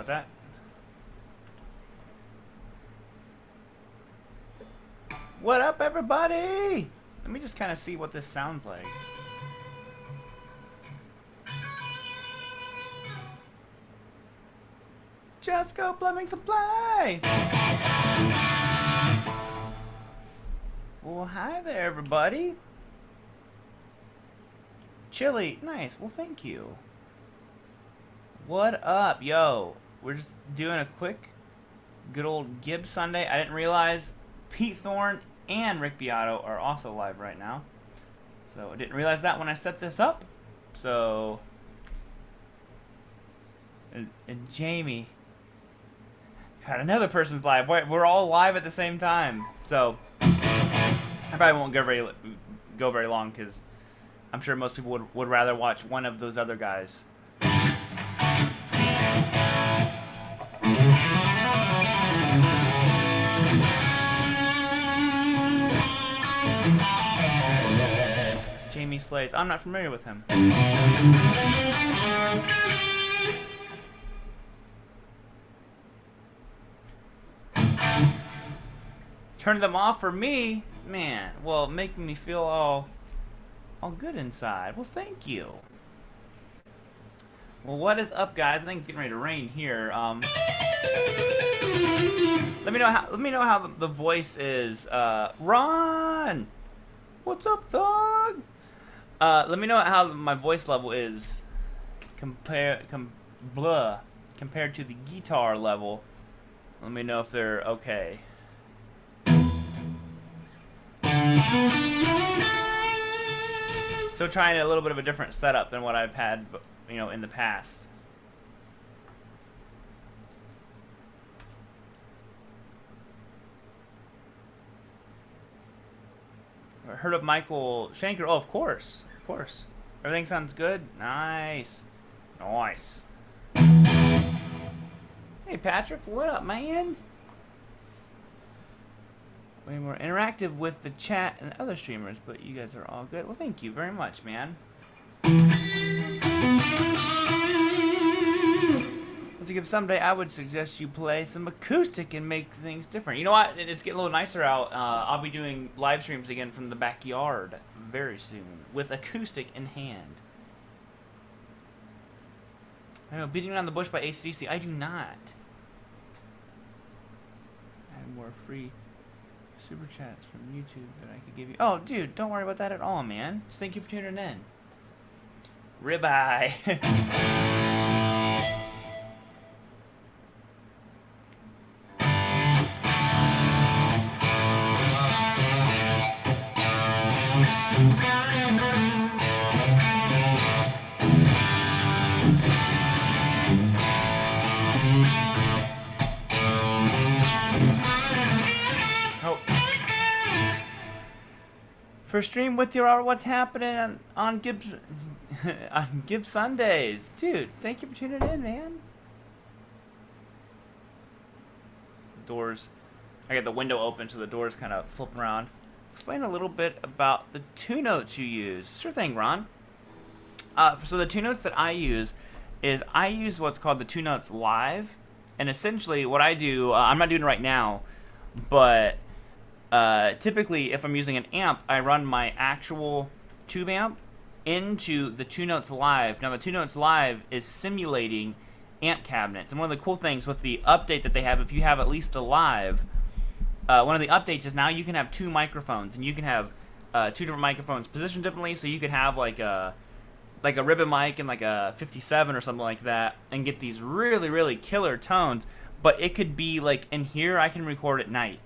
about that. What up, everybody? Let me just kind of see what this sounds like. Just go plumbing supply. Well, hi there, everybody. Chili, nice. Well, thank you. What up, yo? We're just doing a quick, good old Gibsunday. I didn't realize Pete Thorne and Rick Beato are also live right now. So I didn't realize that when I set this up. So, and Jamie. God, another person's live. We're all live at the same time. So, I probably won't go very long because I'm sure most people would rather watch one of those other guys. Jamie Slays. I'm not familiar with him. Turn them off for me? Man, well, making me feel all good inside. Well, thank you. Well, what is up, guys? I think it's getting ready to rain here. Let me know how the voice is. Ron! What's up, thug? Let me know how my voice level is compared to the guitar level. Let me know if they're okay. Still trying a little bit of a different setup than what I've had, you know, in the past. I heard of Michael Schenker. Oh, of course. Of course. Everything sounds good? Nice. Nice. Hey, Patrick. What up, man? Way more interactive with the chat and other streamers, but you guys are all good. Well, thank you very much, man. Let's give someday. I would suggest you play some acoustic and make things different. You know what? It's getting a little nicer out. I'll be doing live streams again from the backyard very soon with acoustic in hand. I know, beating around the bush by AC/DC. I do not. Add more free super chats from YouTube that I could give you. Oh, dude, don't worry about that at all, man. Just thank you for tuning in. Ribeye. For stream with your art, what's happening on Gibsundays? Dude, thank you for tuning in, man. Doors. I got the window open so the doors kind of flip around. Explain a little bit about the two notes you use. Sure thing, Ron. So the two notes that I use is I use what's called the two notes live. And essentially what I do, I'm not doing it right now, but typically, if I'm using an amp, I run my actual tube amp into the two notes live. Now, the two notes live is simulating amp cabinets. And one of the cool things with the update that they have, if you have at least the live, one of the updates is now you can have two microphones, and you can have two different microphones positioned differently. So you could have like a ribbon mic and like a 57 or something like that, and get these really, really killer tones. But it could be like in here, I can record at night.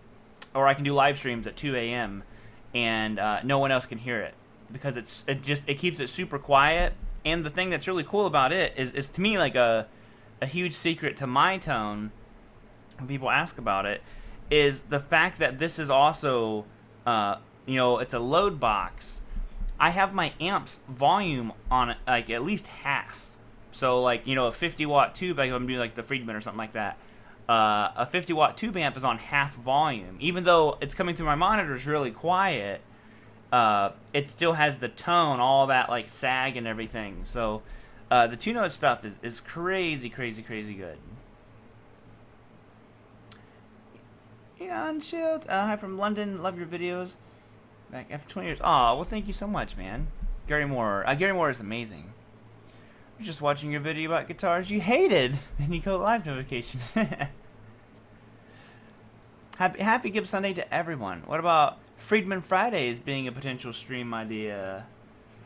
Or I can do live streams at 2 a.m. and no one else can hear it because it keeps it super quiet. And the thing that's really cool about it is to me like a huge secret to my tone. When people ask about it, is the fact that this is also you know, it's a load box. I have my amp's volume on it like at least half. So like, you know, a 50-watt tube, like if I'm doing like the Friedman or something like that. A 50-watt tube amp is on half volume. Even though it's coming through my monitors really quiet, it still has the tone, all that like sag and everything. So the two-note stuff is crazy, crazy, crazy good. Eon Shield. Hi from London. Love your videos. Back after 20 years. Oh, well, thank you so much, man. Gary Moore. Gary Moore is amazing. I was just watching your video about guitars you hated. Then you go live notification. Happy Gibsunday to everyone. What about Friedman Fridays being a potential stream idea?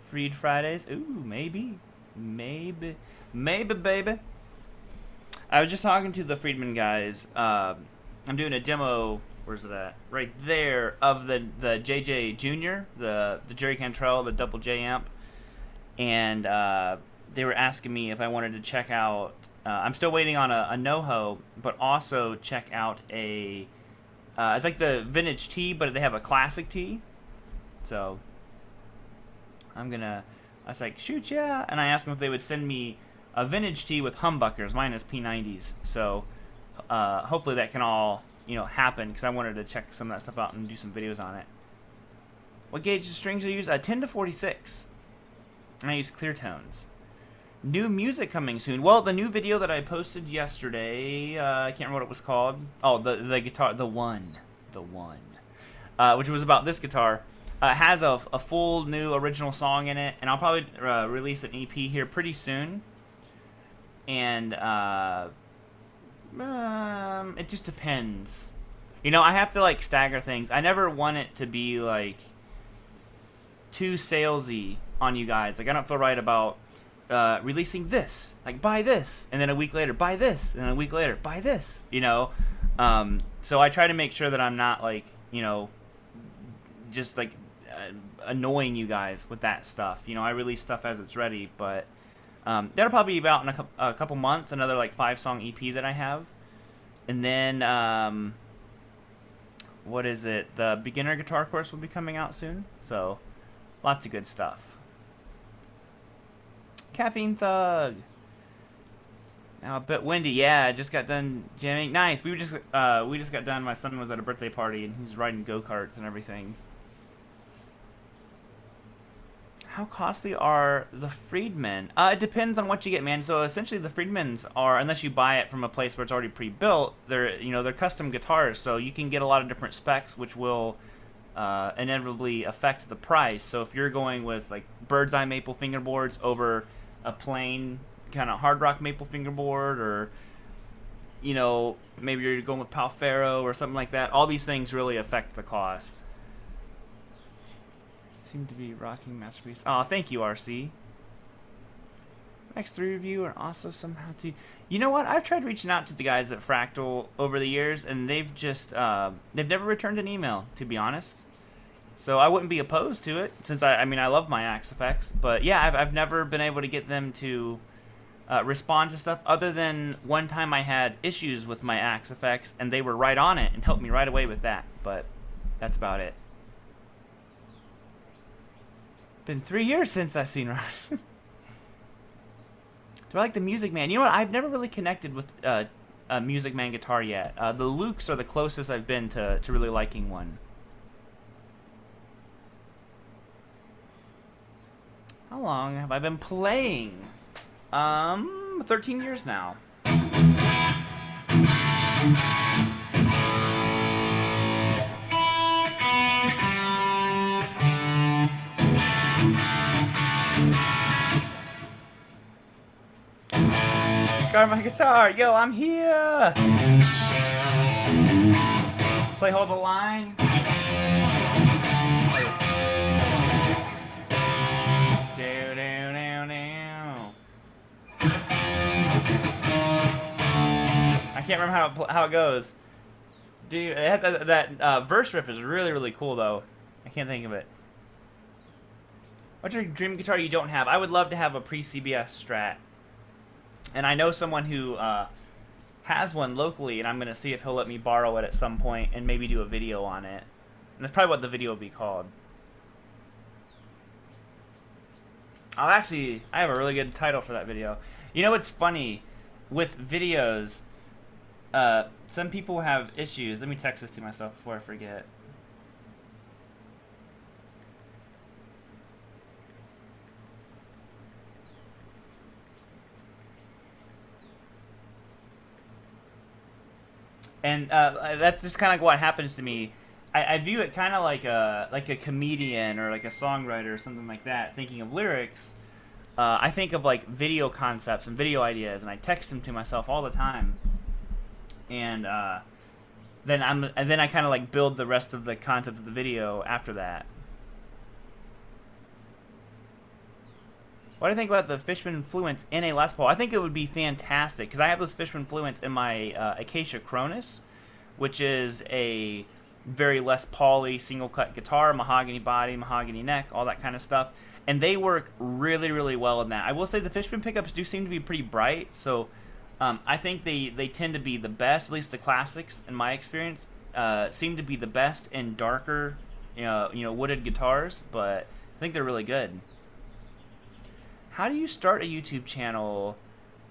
Freed Fridays? Ooh, maybe. Maybe, baby. I was just talking to the Friedman guys. I'm doing a demo. Where's it at? Right there of the JJ Junior, the Jerry Cantrell, the double J amp, and they were asking me if I wanted to check out. I'm still waiting on a NoHo, but also check out a. It's like the vintage T, but they have a classic T. So I was like, shoot, yeah. And I asked them if they would send me a vintage T with humbuckers. Mine is P90s. So hopefully that can all, happen, because I wanted to check some of that stuff out and do some videos on it. What gauge strings do I use? 10 to 46. And I use ClearTones. New music coming soon. Well, the new video that I posted yesterday, I can't remember what it was called. Oh, the guitar, the one, which was about this guitar. Has a full new original song in it, and I'll probably release an EP here pretty soon. And it just depends. I have to stagger things. I never want it to be too salesy on you guys. I don't feel right about releasing this, buy this, and then a week later buy this, and then a week later buy this. So I try to make sure that I'm not just annoying you guys with that stuff. I release stuff as it's ready, but that'll probably be about in a couple months. Another 5-song EP that I have, and then what is it? The beginner guitar course will be coming out soon. So lots of good stuff. Caffeine Thug. Now a bit windy. Yeah, I just got done jamming. Nice. We just got done. My son was at a birthday party and he's riding go-karts and everything. How costly are the Friedman? It depends on what you get, man. So essentially, the Friedmans are, unless you buy it from a place where it's already pre-built, they're custom guitars. So you can get a lot of different specs, which will inevitably affect the price. So if you're going with bird's eye maple fingerboards over a plain kind of hard rock maple fingerboard, or maybe you're going with Palfaro or something like that, all these things really affect the cost. Seem to be rocking masterpiece. Oh, thank you, RC. X3 review and also somehow to. You know what? I've tried reaching out to the guys at Fractal over the years, and they've just they've never returned an email, to be honest. So I wouldn't be opposed to it, since I love my Axe effects, but yeah, I've never been able to get them to respond to stuff, other than one time I had issues with my Axe effects, and they were right on it and helped me right away with that. But that's about it. Been 3 years since I've seen Ron. Do I like the Music Man? You know what? I've never really connected with a Music Man guitar yet. The Lukes are the closest I've been to really liking one. How long have I been playing? 13 years now. Scar my guitar. Yo, I'm here. Play Hold the Line. I can't remember how it goes. Dude, that verse riff is really, really cool, though. I can't think of it. What's your dream guitar you don't have? I would love to have a pre-CBS Strat. And I know someone who has one locally, and I'm going to see if he'll let me borrow it at some point and maybe do a video on it. And that's probably what the video will be called. I have a really good title for that video. You know what's funny? With videos, some people have issues. Let me text this to myself before I forget. And that's just kind of like what happens to me. I view it kind of like a comedian or like a songwriter or something like that, thinking of lyrics. I think of like video concepts and video ideas, and I text them to myself all the time. And then I kind of like build the rest of the concept of the video after that. What do you think about the Fishman Fluence in a Les Paul? I think it would be fantastic because I have those Fishman Fluence in my Acacia Cronus, which is a very Les Paul-y single cut guitar, mahogany body, mahogany neck, all that kind of stuff. And they work really, really well in that. I will say the Fishman pickups do seem to be pretty bright, so I think they tend to be the best, at least the classics in my experience, seem to be the best in darker, wooded guitars, but I think they're really good. How do you start a YouTube channel,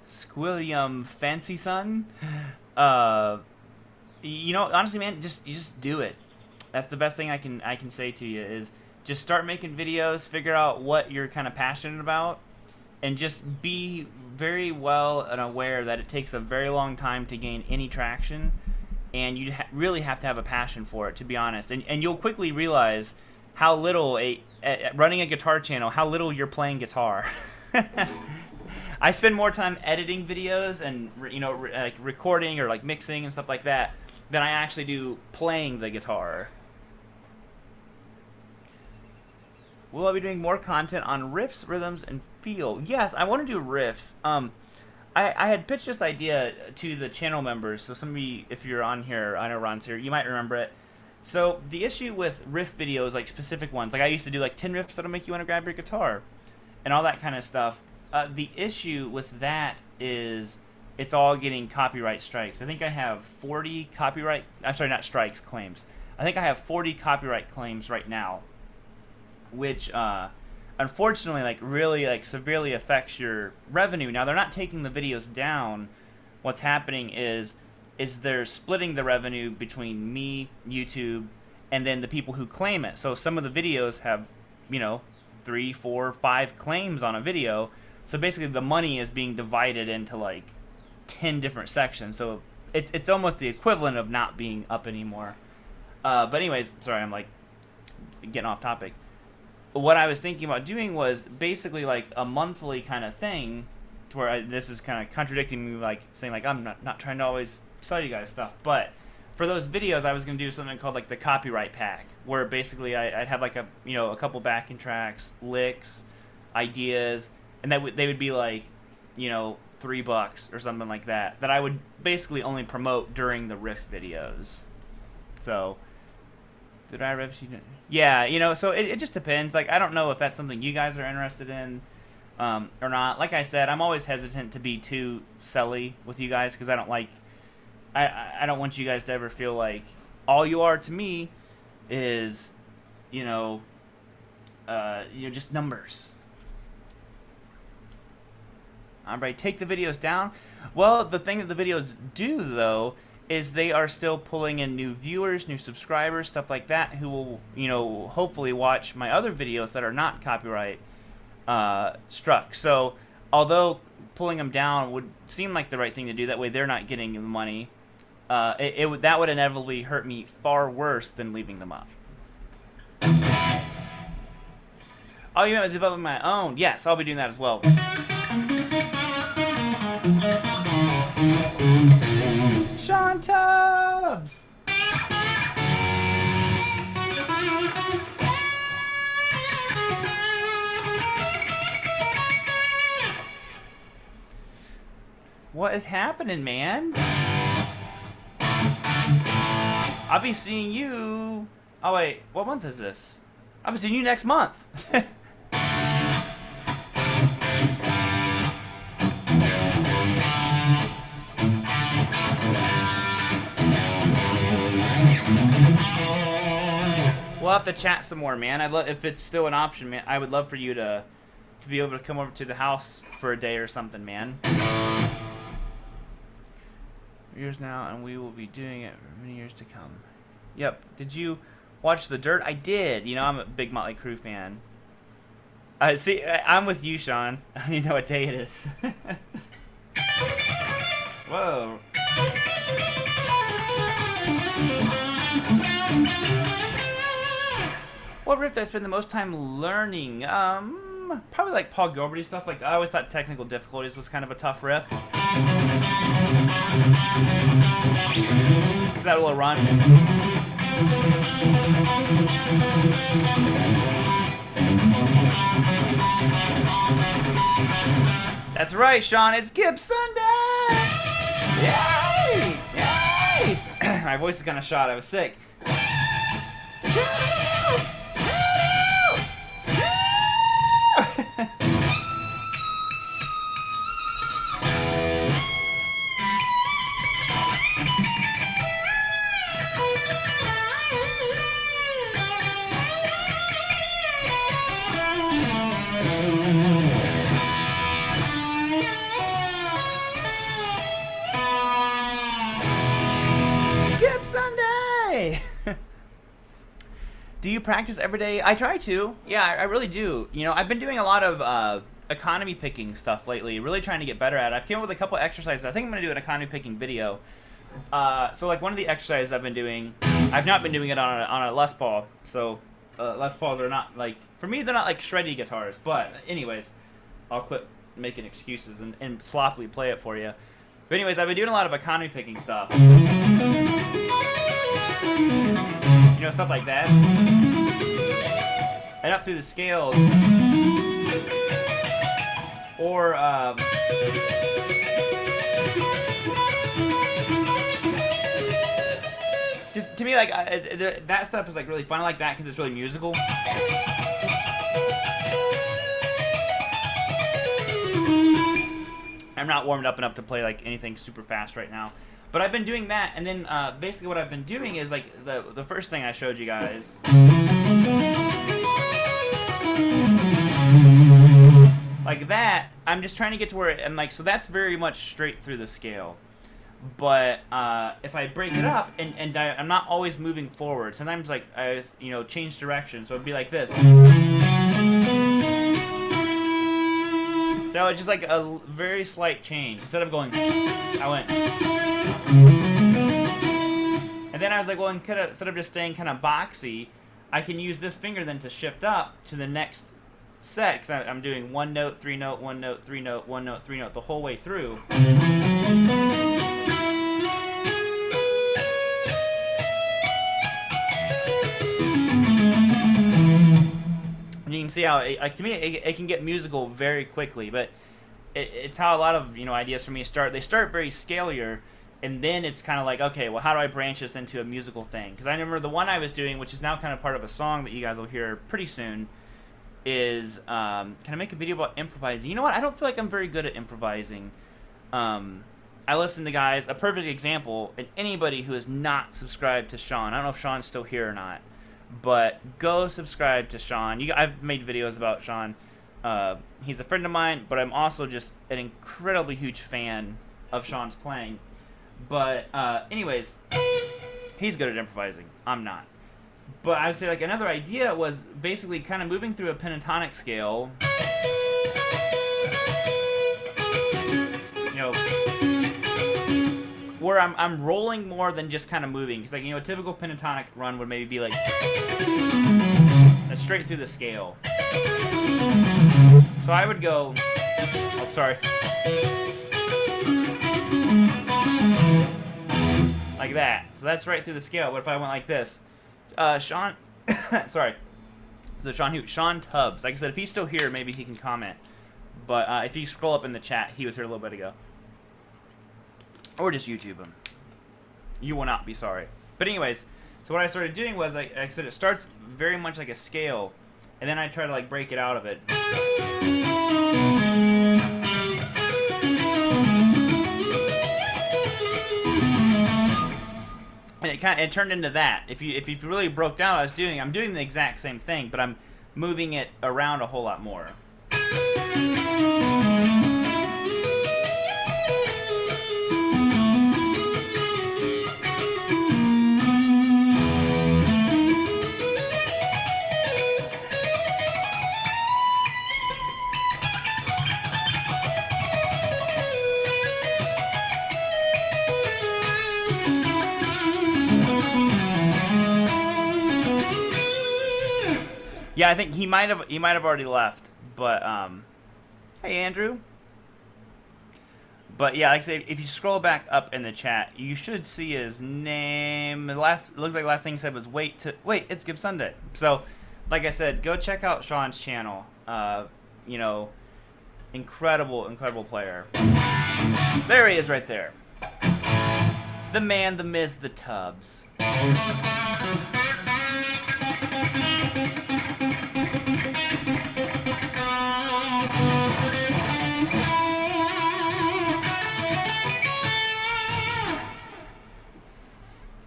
Squilliam Fancy Son? Honestly, man, you just do it. That's the best thing I can say to you is just start making videos, figure out what you're kind of passionate about, and just be very well and aware that it takes a very long time to gain any traction, and you really have to have a passion for it, to be honest. And you'll quickly realize how little running a guitar channel, how little you're playing guitar. I spend more time editing videos and like recording or like mixing and stuff like that than I actually do playing the guitar. Will I be doing more content on riffs, rhythms, and feel? Yes, I want to do riffs. I had pitched this idea to the channel members, so somebody, if you're on here, I know Ron's here, you might remember it. So the issue with riff videos, like specific ones, like I used to do like 10 riffs that'll make you want to grab your guitar and all that kind of stuff. The issue with that is it's all getting copyright strikes. I think I have 40 copyright, I'm sorry, not strikes, claims. I think I have 40 copyright claims right now, which unfortunately like really like severely affects your revenue. Now they're not taking the videos down. What's happening is they're splitting the revenue between me, YouTube, and then the people who claim it. So some of the videos have, 3, 4, 5 claims on a video. So basically the money is being divided into like 10 different sections. So it's almost the equivalent of not being up anymore. But anyways, sorry, I'm like getting off topic. What I was thinking about doing was basically like a monthly kind of thing, to where this is kind of contradicting me, like saying like I'm not trying to always sell you guys stuff, but for those videos I was going to do something called like the copyright pack, where basically I'd have like a couple backing tracks, licks, ideas, and they would be like $3 or something like that I would basically only promote during the riff videos. So did I riff? Yeah, so it just depends. Like I don't know if that's something you guys are interested in or not. Like I said, I'm always hesitant to be too selly with you guys because I don't like. I don't want you guys to ever feel like all you are to me is, just numbers. All right, take the videos down. Well, the thing that the videos do though is they are still pulling in new viewers, new subscribers, stuff like that, who will, hopefully watch my other videos that are not copyright struck. So although pulling them down would seem like the right thing to do, that way they're not getting the money, that would inevitably hurt me far worse than leaving them up. Oh, you want to develop my own? Yes, I'll be doing that as well. Sean Tubbs! What is happening, man? I'll be seeing you. Oh wait, what month is this? I'll be seeing you next month. We'll have to chat some more, man. If it's still an option, man. I would love for you to be able to come over to the house for a day or something, man. Years now, and we will be doing it for many years to come. Yep. Did you watch The Dirt? I did. I'm a big Motley Crue fan. See, I'm with you, Sean. I don't even know what day it is. Whoa. What riff did I spend the most time learning? Probably like Paul Gilberty stuff. Like I always thought Technical Difficulties was kind of a tough riff. Is that a little run? That's right, Sean. It's Gibsunday! Yay! Yay! My voice is kind of shot. I was sick. Shout out! Shout out! Shout out! Gibsunday! Do you practice every day? I try to. Yeah, I really do. You know, I've been doing a lot of economy picking stuff lately, really trying to get better at it. I've came up with a couple exercises. I think I'm going to do an economy picking video. So like one of the exercises I've been doing, I've not been doing it on a Les Paul. So Les Pauls are not like, for me, they're not like shreddy guitars. But anyways, I'll quit making excuses and sloppily play it for you. But anyways, I've been doing a lot of economy picking stuff. You know, stuff like that. And up through the scales. Or, just, to me, like, that stuff is, like, really fun. I like that because it's really musical. I'm not warmed up enough to play, like, anything super fast right now. But I've been doing that, and then basically what I've been doing is, like, the first thing I showed you guys. Like that, I'm just trying to get to where I'm like, so that's very much straight through the scale. But if I break it up, and I'm not always moving forward. Sometimes, like, I, you know, change direction, so it'd be like this. So it's just like a very slight change. Instead of going, I went. And then I was like, well, instead of just staying kind of boxy, I can use this finger then to shift up to the next set, because I'm doing 1 note, 3 note, 1 note, 3 note, 1 note, 3 note the whole way through. And you can see how, like, to me, it can get musical very quickly, but it's how a lot of, you know, ideas for me start. They start very scalier, and then it's kind of like, okay, well, how do I branch this into a musical thing? Because I remember the one I was doing, which is now kind of part of a song that you guys will hear pretty soon, is, can I make a video about improvising? You know what? I don't feel like I'm very good at improvising. I listen to guys, a perfect example, and anybody who is not subscribed to Sean, I don't know if Sean's still here or not, but go subscribe to Sean. I've made videos about Sean. He's a friend of mine, but I'm also just an incredibly huge fan of Sean's playing. But anyways, he's good at improvising. I'm not. But I would say, like, another idea was basically kind of moving through a pentatonic scale. You know, where I'm rolling more than just kind of moving. Because, like, you know, a typical pentatonic run would maybe be like straight through the scale. So I would go, oh, sorry. Like that. So that's right through the scale. What if I went like this? Sean, sorry. So Sean Tubbs. Like I said, if he's still here, maybe he can comment. But if you scroll up in the chat, he was here a little bit ago. Or just YouTube him. You will not be sorry. But anyways, so what I started doing was, like I said, it starts very much like a scale, and then I try to, like, break it out of it. And it turned into that. If you really broke down what I was doing, I'm doing the exact same thing, but I'm moving it around a whole lot more. Yeah, I think he might have already left. But hey Andrew. But yeah, like I say, if you scroll back up in the chat, you should see his name. It looks like the last thing he said was wait, it's Gibsunday. So, like I said, go check out Sean's channel. You know, incredible player. There he is right there. The man, the myth, the Tubbs.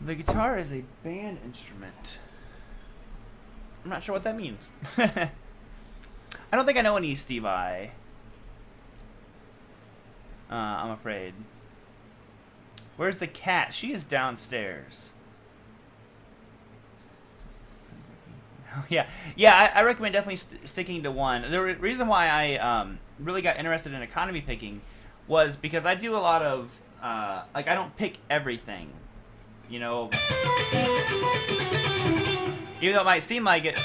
The guitar is a band instrument. I'm not sure what that means. I don't think I know any Steve I. I'm afraid. Where's the cat? She is downstairs. Yeah, I recommend definitely sticking to one. The reason why I really got interested in economy picking was because I do a lot of like I don't pick everything, you know. Even though it might seem like it.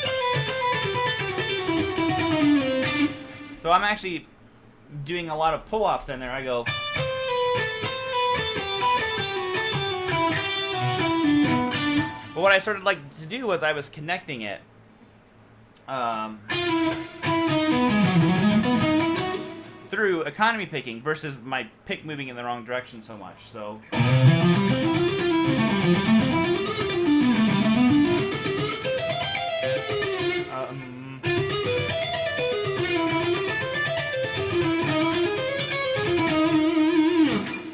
So I'm actually doing a lot of pull-offs in there. I go. But what I started like to do was I was connecting it through economy picking versus my pick moving in the wrong direction so much. So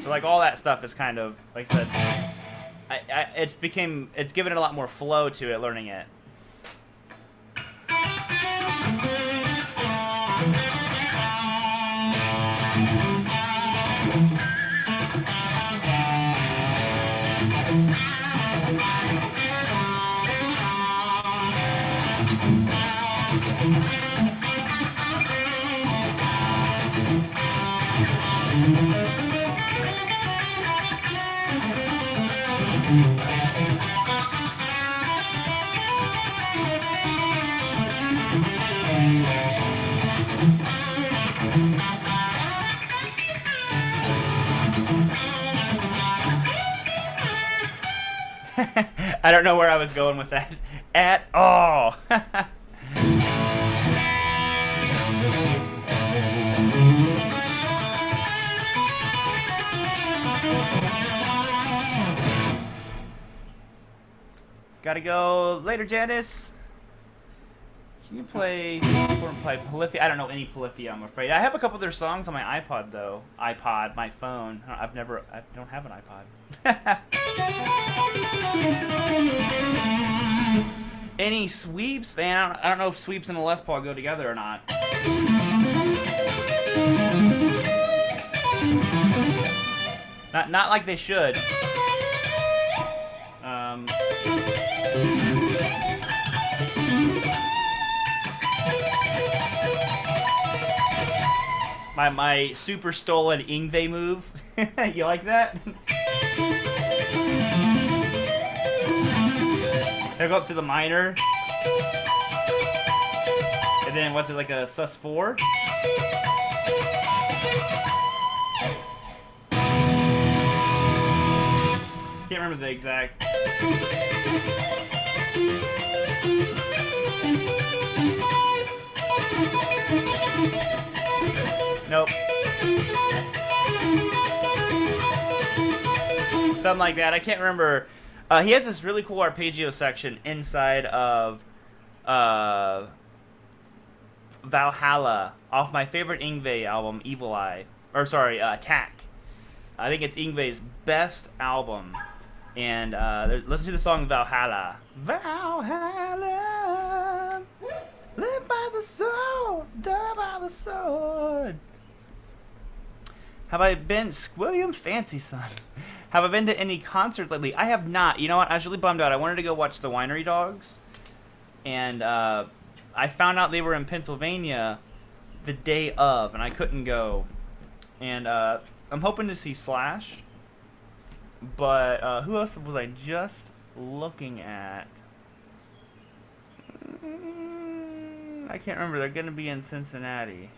like all that stuff is kind of, like I said, it's given it a lot more flow to it, learning it. I don't know where I was going with that at all. Gotta go later, Janice. Can you play Polyphia? I don't know any Polyphia, I'm afraid. I have a couple of their songs on my iPod, though. My phone. I don't have an iPod. Any sweeps, man? I don't know if sweeps and a Les Paul go together or not. Not like they should. My super stolen Yngwie move. You like that? I go up to the minor. And then what's it, like a sus4? Can't remember the exact. Nope. Something like that. I can't remember. He has this really cool arpeggio section inside of Valhalla off my favorite Yngwie album, Evil Eye. Or sorry, Attack. I think it's Yngwie's best album. And listen to the song Valhalla. Valhalla, live by the sword, die by the sword. Have I been, William Fancy Son, have I been to any concerts lately? I have not. You know what? I was really bummed out. I wanted to go watch the Winery Dogs. And I found out they were in Pennsylvania the day of, and I couldn't go. And I'm hoping to see Slash. But who else was I just looking at? I can't remember. They're gonna be in Cincinnati.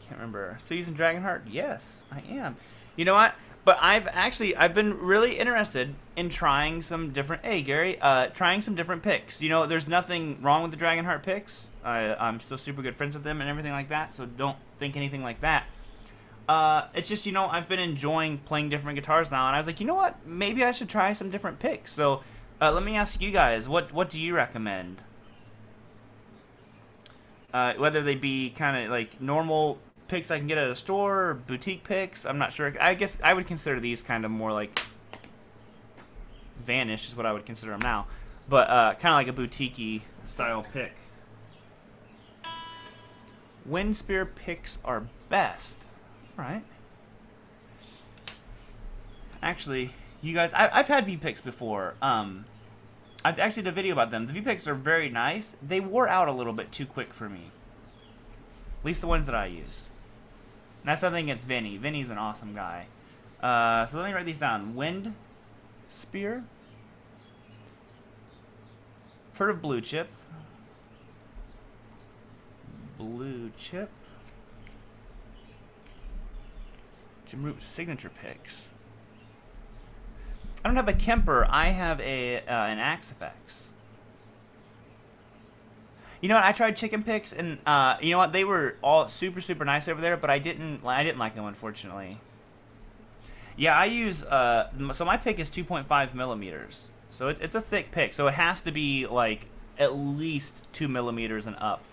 Can't remember. Still using Dragonheart? Yes, I am. You know what? But I've been really interested in trying some different. Hey Gary, trying some different picks. You know, there's nothing wrong with the Dragonheart picks. I'm still super good friends with them and everything like that. So don't think anything like that. It's just, you know, I've been enjoying playing different guitars now, and I was like, you know what? Maybe I should try some different picks. So let me ask you guys, what do you recommend? Whether they be kind of like normal picks I can get at a store, or boutique picks, I'm not sure. I guess I would consider these kind of more like Vanish is what I would consider them now, but kind of like a boutique-y style pick. Wind Spear picks are best. All right. Actually, you guys, I've had V-picks before. I actually did a video about them. The V-picks are very nice. They wore out a little bit too quick for me. At least the ones that I used. And that's nothing against Vinny. Vinny's an awesome guy. So let me write these down. Wind Spear. Heard of Blue Chip. Blue Chip. Jim Root signature picks. I don't have a Kemper. I have an Axe FX. You know what? I tried chicken picks, and you know what? They were all super nice over there, but I didn't like them, unfortunately. Yeah, I use so my pick is 2.5 millimeters, so it's a thick pick, so it has to be like at least 2 millimeters and up.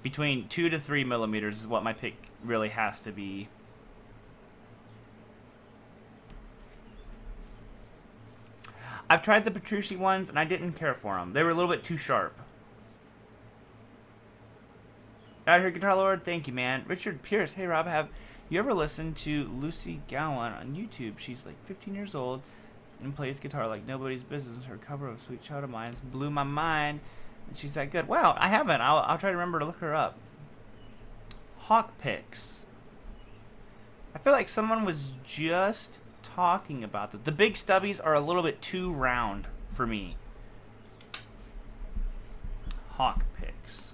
Between 2 to 3 millimeters is what my pick really has to be. I've tried the Petrucci ones, and I didn't care for them. They were a little bit too sharp. Out here, Guitar Lord. Thank you, man. Richard Pierce. Hey, Rob. Have you ever listened to Lucy Gowan on YouTube? She's like 15 years old and plays guitar like nobody's business. Her cover of Sweet Child of Mine blew my mind, and she's that good. Wow, I haven't. I'll try to remember to look her up. Hawk picks. I feel like someone was just talking about that. The big stubbies are a little bit too round for me. Hawk picks.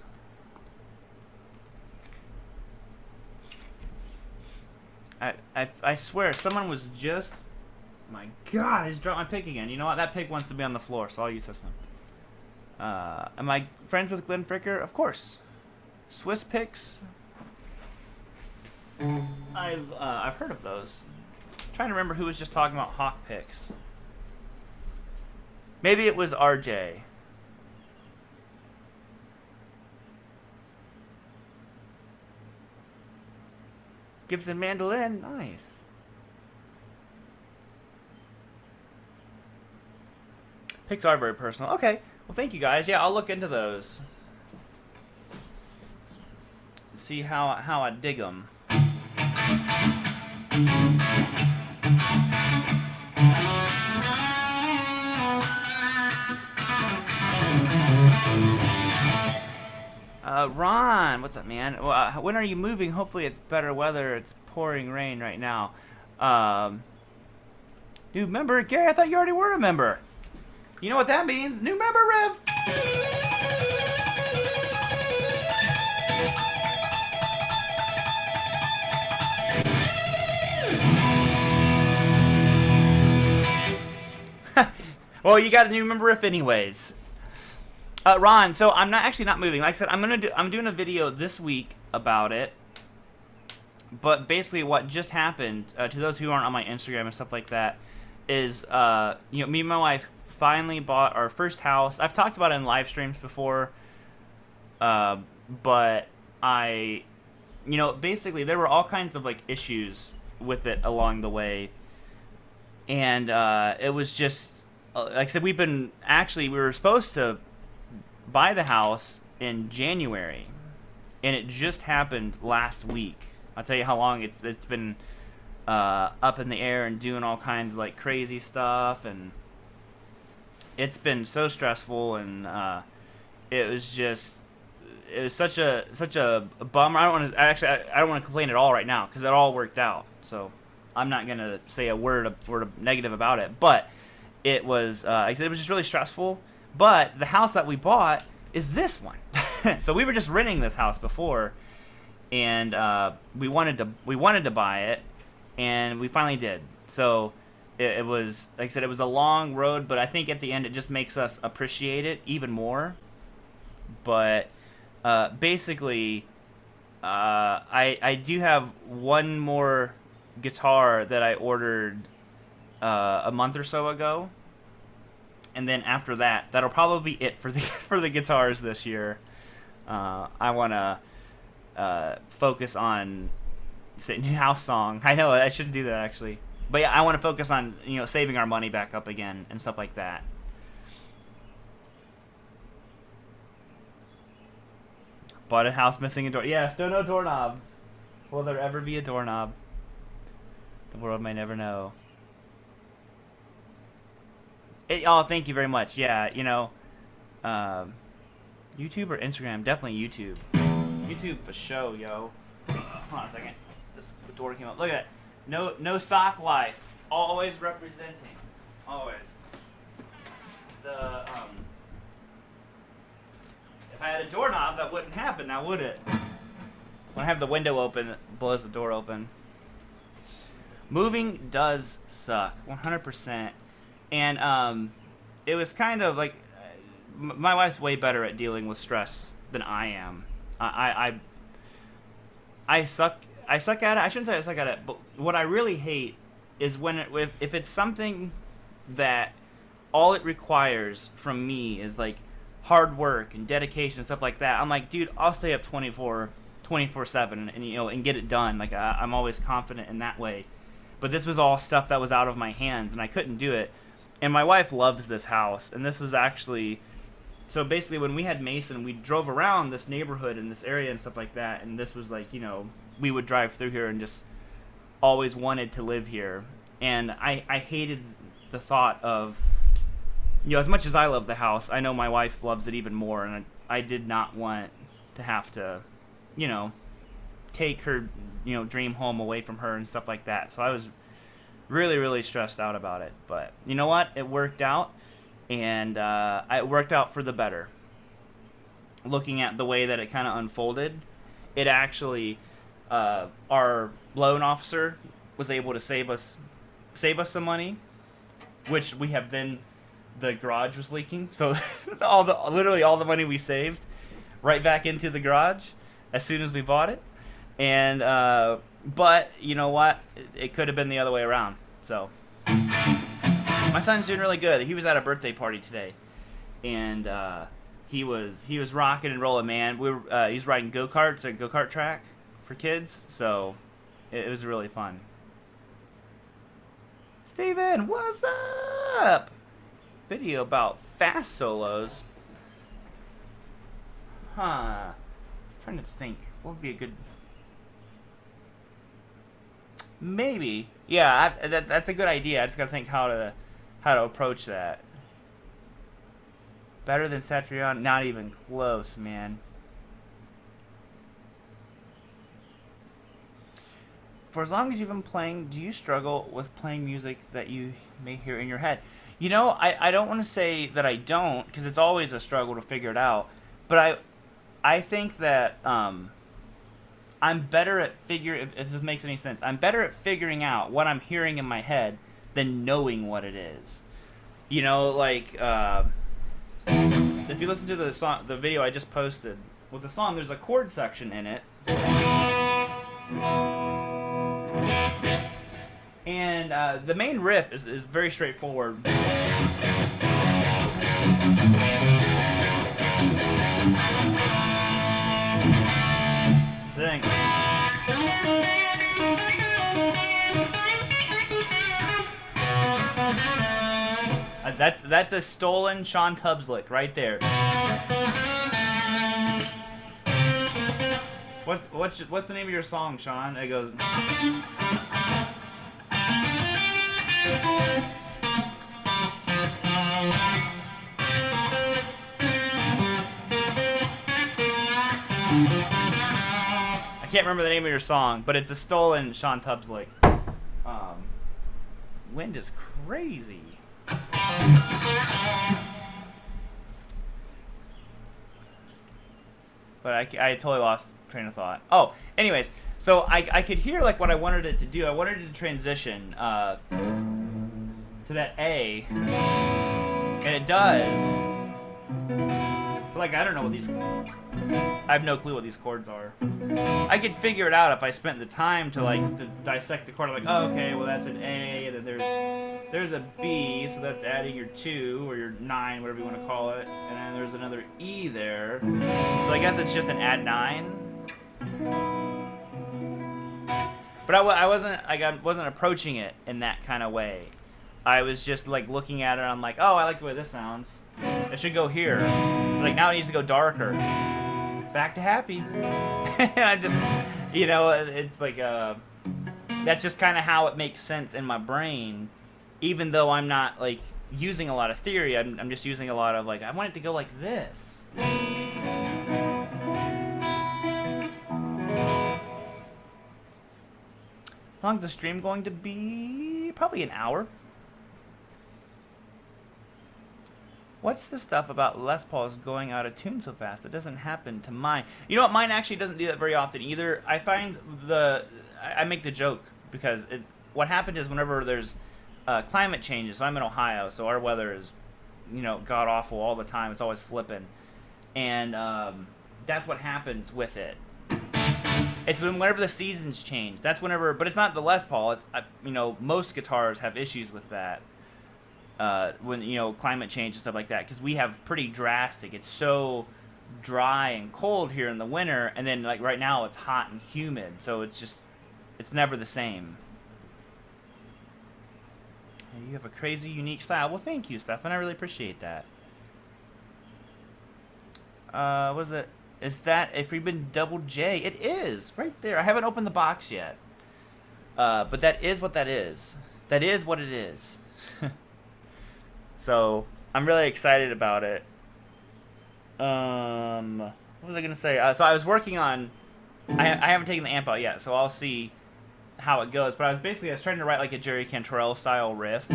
I swear, someone was just... My God, I just dropped my pick again. You know what? That pick wants to be on the floor, so I'll use this one. Am I friends with Glenn Fricker? Of course. Swiss picks. I've heard of those. I'm trying to remember who was just talking about Hawk picks. Maybe it was RJ. Gibson mandolin, nice. Picks are very personal. Okay, well, thank you guys. Yeah, I'll look into those. See how I dig them. Ron, what's up, man? When are you moving? Hopefully it's better weather. It's pouring rain right now. New member? Gary, I thought you already were a member. You know what that means? New member, Rev! Well, you got a new member if anyways. Ron, so I'm actually not moving. Like I said, I'm doing a video this week about it. But basically, what just happened to those who aren't on my Instagram and stuff like that is, you know, me and my wife finally bought our first house. I've talked about it in live streams before, but you know, basically there were all kinds of like issues with it along the way, and it was just like I said, we were supposed to buy the house in January, and it just happened last week. I'll tell you how long it's been up in the air and doing all kinds of like crazy stuff, and it's been so stressful, and it was such a bummer. I don't want to complain at all right now because it all worked out. So I'm not gonna say a word of negative about it, but it was like I said, it was just really stressful. But the house that we bought is this one. So we were just renting this house before, and we wanted to buy it, and we finally did. So it was, like I said, it was a long road, but I think at the end it just makes us appreciate it even more. But basically, I do have one more guitar that I ordered a month or so ago, and then after that, that'll probably be it for the for the guitars this year. I want to focus on new house song. I know I shouldn't do that actually, but yeah, I want to focus on saving our money back up again and stuff like that. Bought a house missing a door. Yeah, still no doorknob. Will there ever be a doorknob? The world may never know. Oh, thank you very much. Yeah, YouTube or Instagram? Definitely YouTube. YouTube for show, yo. Hold on a second. This door came up. Look at that. No sock life. Always representing. Always. If I had a doorknob, that wouldn't happen now, would it? When I have the window open, it blows the door open. Moving does suck, 100%. And it was kind of like, my wife's way better at dealing with stress than I am. I suck at it. I shouldn't say I suck at it, but what I really hate is if it's something that all it requires from me is like hard work and dedication and stuff like that. I'm like, dude, I'll stay up 24/7 and get it done. Like I'm always confident in that way. But this was all stuff that was out of my hands, and I couldn't do it. And my wife loves this house, and this was actually, so basically when we had Mason, we drove around this neighborhood and this area and stuff like that, and this was like, we would drive through here and just always wanted to live here. And I hated the thought of, as much as I love the house, I know my wife loves it even more, and I did not want to have to, take her, dream home away from her and stuff like that. So I was really, really stressed out about it. But you know what? It worked out, and it worked out for the better. Looking at the way that it kind of unfolded, it actually, our loan officer was able to save us some money, which we have then. The garage was leaking, so literally all the money we saved right back into the garage as soon as we bought it. And but you know what, it could have been the other way around. So my son's doing really good. He was at a birthday party today, and he was rocking and rolling, man. He's riding go-karts, a go-kart track for kids, so it was really fun. Steven, what's up? Video about fast solos. I'm trying to think. What would be a good... Maybe. Yeah, that's a good idea. I just gotta think how to approach that. Better than Satrion? Not even close, man. For as long as you've been playing, do you struggle with playing music that you may hear in your head? I don't want to say that I don't, because it's always a struggle to figure it out. But I think that I'm better at if this makes any sense, I'm better at figuring out what I'm hearing in my head than knowing what it is. Like if you listen to the video I just posted with the song, there's a chord section in it. And the main riff is very straightforward. Thing. That's a stolen Sean Tubbs lick right there. What's the name of your song, Sean? It goes. I can't remember the name of your song, but it's a stolen Sean Tubbs lick. Wind is crazy. But I totally lost train of thought. Oh, anyways, so I could hear like what I wanted it to do. I wanted it to transition to that A, and it does. But like I don't know what these. I have no clue what these chords are. I could figure it out if I spent the time to like to dissect the chord. I'm like, oh, okay, well that's an A, and then there's a B, so that's adding your 2 or your 9, whatever you want to call it, and then there's another E there. So I guess it's just an add 9. But I wasn't approaching it in that kind of way. I was just like looking at it. I'm like, oh, I like the way this sounds. It should go here. Like now it needs to go darker. Back to happy. And I just, you know, it's like that's just kind of how it makes sense in my brain. Even though I'm not like using a lot of theory, I'm just using a lot of like I want it to go like this. How long is the stream going to be? Probably an hour. What's the stuff about Les Pauls going out of tune so fast? That doesn't happen to mine. You know what? Mine actually doesn't do that very often either. I find I make the joke because what happens is whenever there's climate changes. So I'm in Ohio, so our weather is, you know, god awful all the time. It's always flipping, and that's what happens with it. It's whenever the seasons change. That's whenever, but it's not the Les Paul. It's you know, most guitars have issues with that. When, you know, climate change and stuff like that, because we have pretty drastic. It's so dry and cold here in the winter, and then like right now it's hot and humid, so it's never the same. You have a crazy, unique style. Well, thank you, Stefan. I really appreciate that. What is it? Is that a Freeman Double J? It is right there. I haven't opened the box yet, but that is what that is. That is what it is. So I'm really excited about it. What was I gonna say? So I was working on. I haven't taken the amp out yet, so I'll see how it goes. But I was trying to write like a Jerry Cantrell style riff.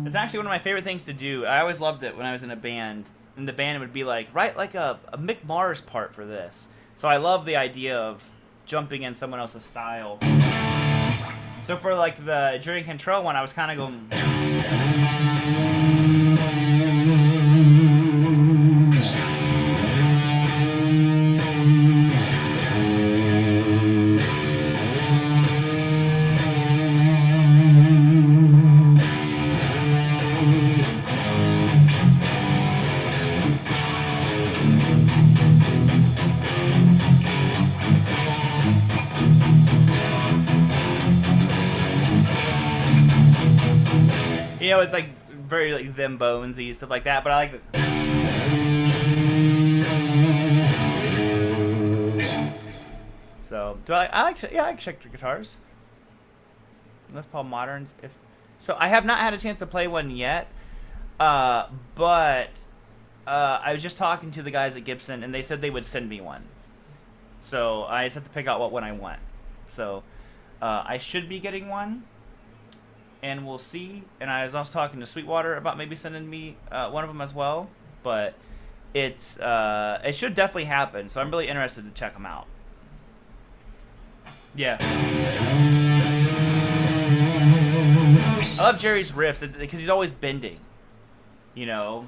It's actually one of my favorite things to do. I always loved it when I was in a band, and the band would be like, write like a Mick Mars part for this. So I love the idea of jumping in someone else's style. So for like the Jerry Cantrell one, I was kind of going. You know, it's like very like them bonesy stuff like that, but I like it. So do I like Schecter guitars. Les Paul Moderns. So I have not had a chance to play one yet, but I was just talking to the guys at Gibson, and they said they would send me one. So I just have to pick out what one I want. So I should be getting one. And we'll see. And I was also talking to Sweetwater about maybe sending me one of them as well. But it should definitely happen. So I'm really interested to check them out. Yeah. I love Jerry's riffs because he's always bending. You know.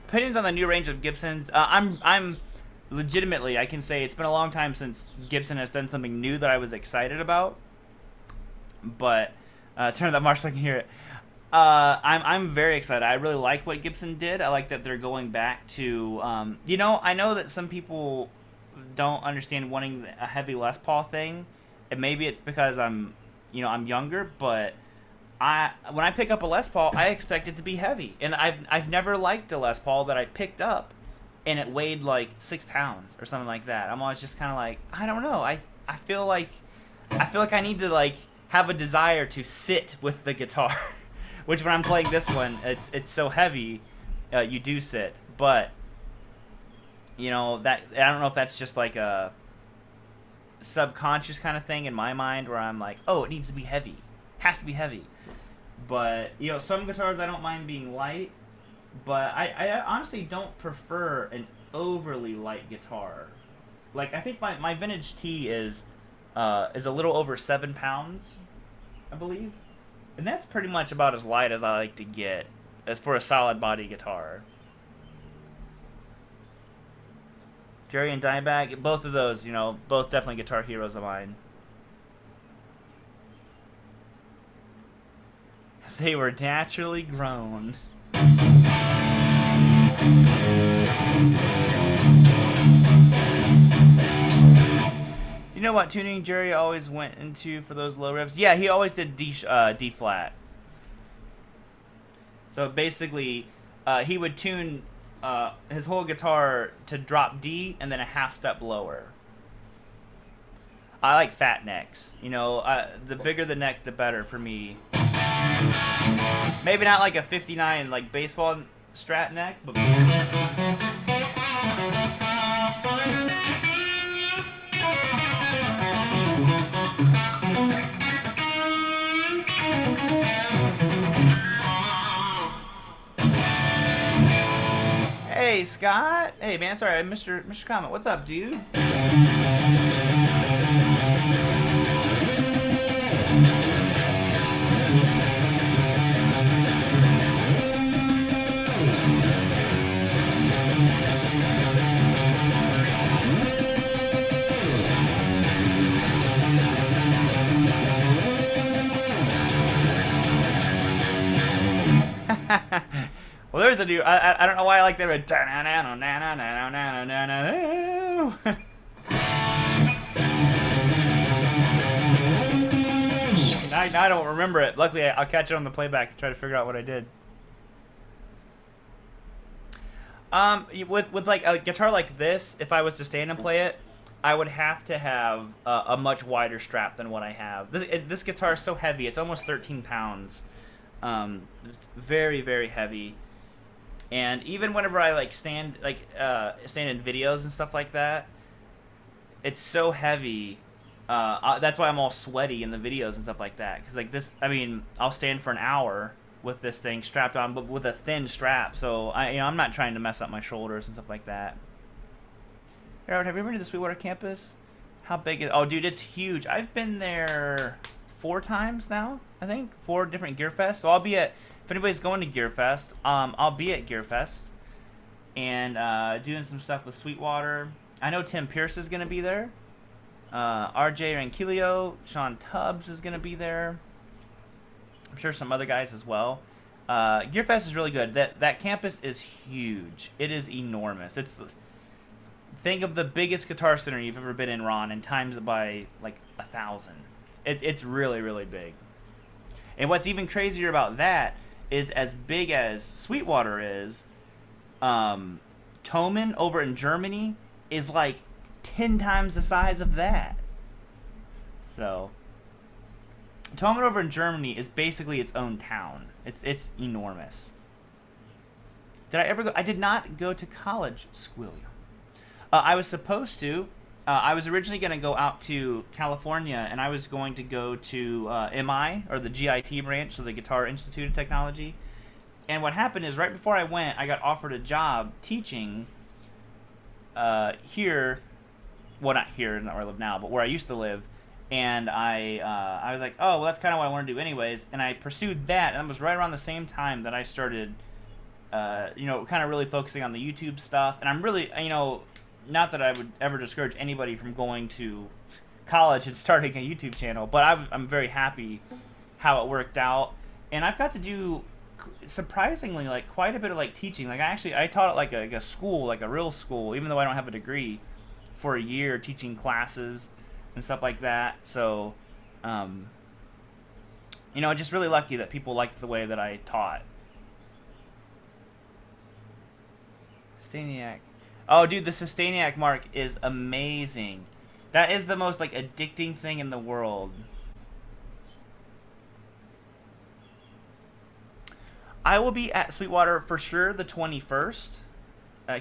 Opinions on the new range of Gibsons. I'm legitimately, I can say it's been a long time since Gibson has done something new that I was excited about. But turn that mark so I can hear it. I'm very excited. I really like what Gibson did. I like that they're going back to you know, I know that some people don't understand wanting a heavy Les Paul thing, and maybe it's because I'm younger, but when I pick up a Les Paul, I expect it to be heavy, and I've never liked a Les Paul that I picked up, and it weighed like 6 pounds or something like that. I'm always just kind of like, I don't know. I feel like I need to like have a desire to sit with the guitar, which when I'm playing this one, it's so heavy, you do sit. But you know that I don't know if that's just like a subconscious kind of thing in my mind where I'm like, oh, it needs to be heavy, has to be heavy. But you know, some guitars I don't mind being light, but I honestly don't prefer an overly light guitar. Like I think my vintage T is a little over 7 pounds, I believe, and that's pretty much about as light as I like to get as for a solid body guitar. Jerry and Dimebag, both of those, you know, both definitely guitar heroes of mine. Because they were naturally grown. You know what tuning Jerry always went into for those low revs? Yeah, he always did D flat. So basically, he would tune his whole guitar to drop D and then a half step lower. I like fat necks. You know, the bigger the neck, the better for me. Maybe not like a 59 like baseball Strat neck, but. Hey Scott. Hey man, sorry I missed your comment. What's up, dude? Well, there's a new. I don't know why I like that. Now I don't remember it. Luckily, I'll catch it on the playback and try to figure out what I did. With like a guitar like this, if I was to stand and play it, I would have to have a much wider strap than what I have. This guitar is so heavy; it's almost 13 pounds. Very, very heavy. And even whenever I like stand in videos and stuff like that, it's so heavy. That's why I'm all sweaty in the videos and stuff like that. Because like this, I mean, I'll stand for an hour with this thing strapped on, but with a thin strap. So I'm not trying to mess up my shoulders and stuff like that. Harold, have you ever been to the Sweetwater campus? How big is? Oh, dude, it's huge. I've been there 4 times now. I think 4 different Gear Fests. So I'll be at. If anybody's going to Gear Fest, I'll be at Gear Fest and doing some stuff with Sweetwater. I know Tim Pierce is going to be there. RJ Rankilio, Sean Tubbs is going to be there. I'm sure some other guys as well. Gear Fest is really good. That campus is huge. It is enormous. Think of the biggest guitar center you've ever been in, Ron, and times it by like 1,000. It's really, really big. And what's even crazier about that is as big as Sweetwater is, Thomann over in Germany is like 10 times the size of that. So, Thomann over in Germany is basically its own town. It's enormous. Did I ever go? I did not go to college, Squilliam. I was supposed to. I was originally going to go out to California, and I was going to go to MI, or the GIT branch, so the Guitar Institute of Technology. And what happened is, right before I went, I got offered a job teaching here. Well, not here, not where I live now, but where I used to live. And I was like, oh, well, that's kind of what I want to do anyways. And I pursued that, and it was right around the same time that I started, kind of really focusing on the YouTube stuff. And I'm really, not that I would ever discourage anybody from going to college and starting a YouTube channel, but I'm very happy how it worked out. And I've got to do, surprisingly, like quite a bit of like teaching. Like I taught at like a school, like a real school, even though I don't have a degree, for a year teaching classes and stuff like that. So, just really lucky that people liked the way that I taught. Staniac. Oh, dude, the Sustainiac mark is amazing. That is the most like addicting thing in the world. I will be at Sweetwater for sure the 21st,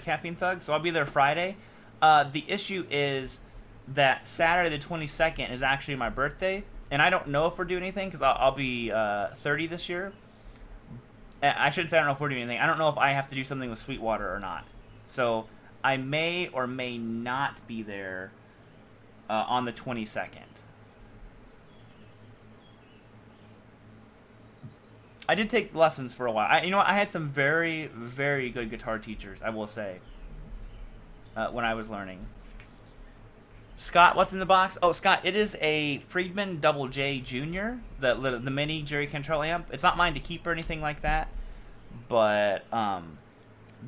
Caffeine Thug. So I'll be there Friday. The issue is that Saturday the 22nd is actually my birthday, and I don't know if we're doing anything because I'll be 30 this year. I shouldn't say I don't know if we're doing anything. I don't know if I have to do something with Sweetwater or not. So I may or may not be there on the 22nd. I did take lessons for a while. You know what? I had some very, very good guitar teachers, I will say, when I was learning. Scott, what's in the box? Oh, Scott, it is a Friedman Double J Junior, the mini Jerry Cantrell amp. It's not mine to keep or anything like that, but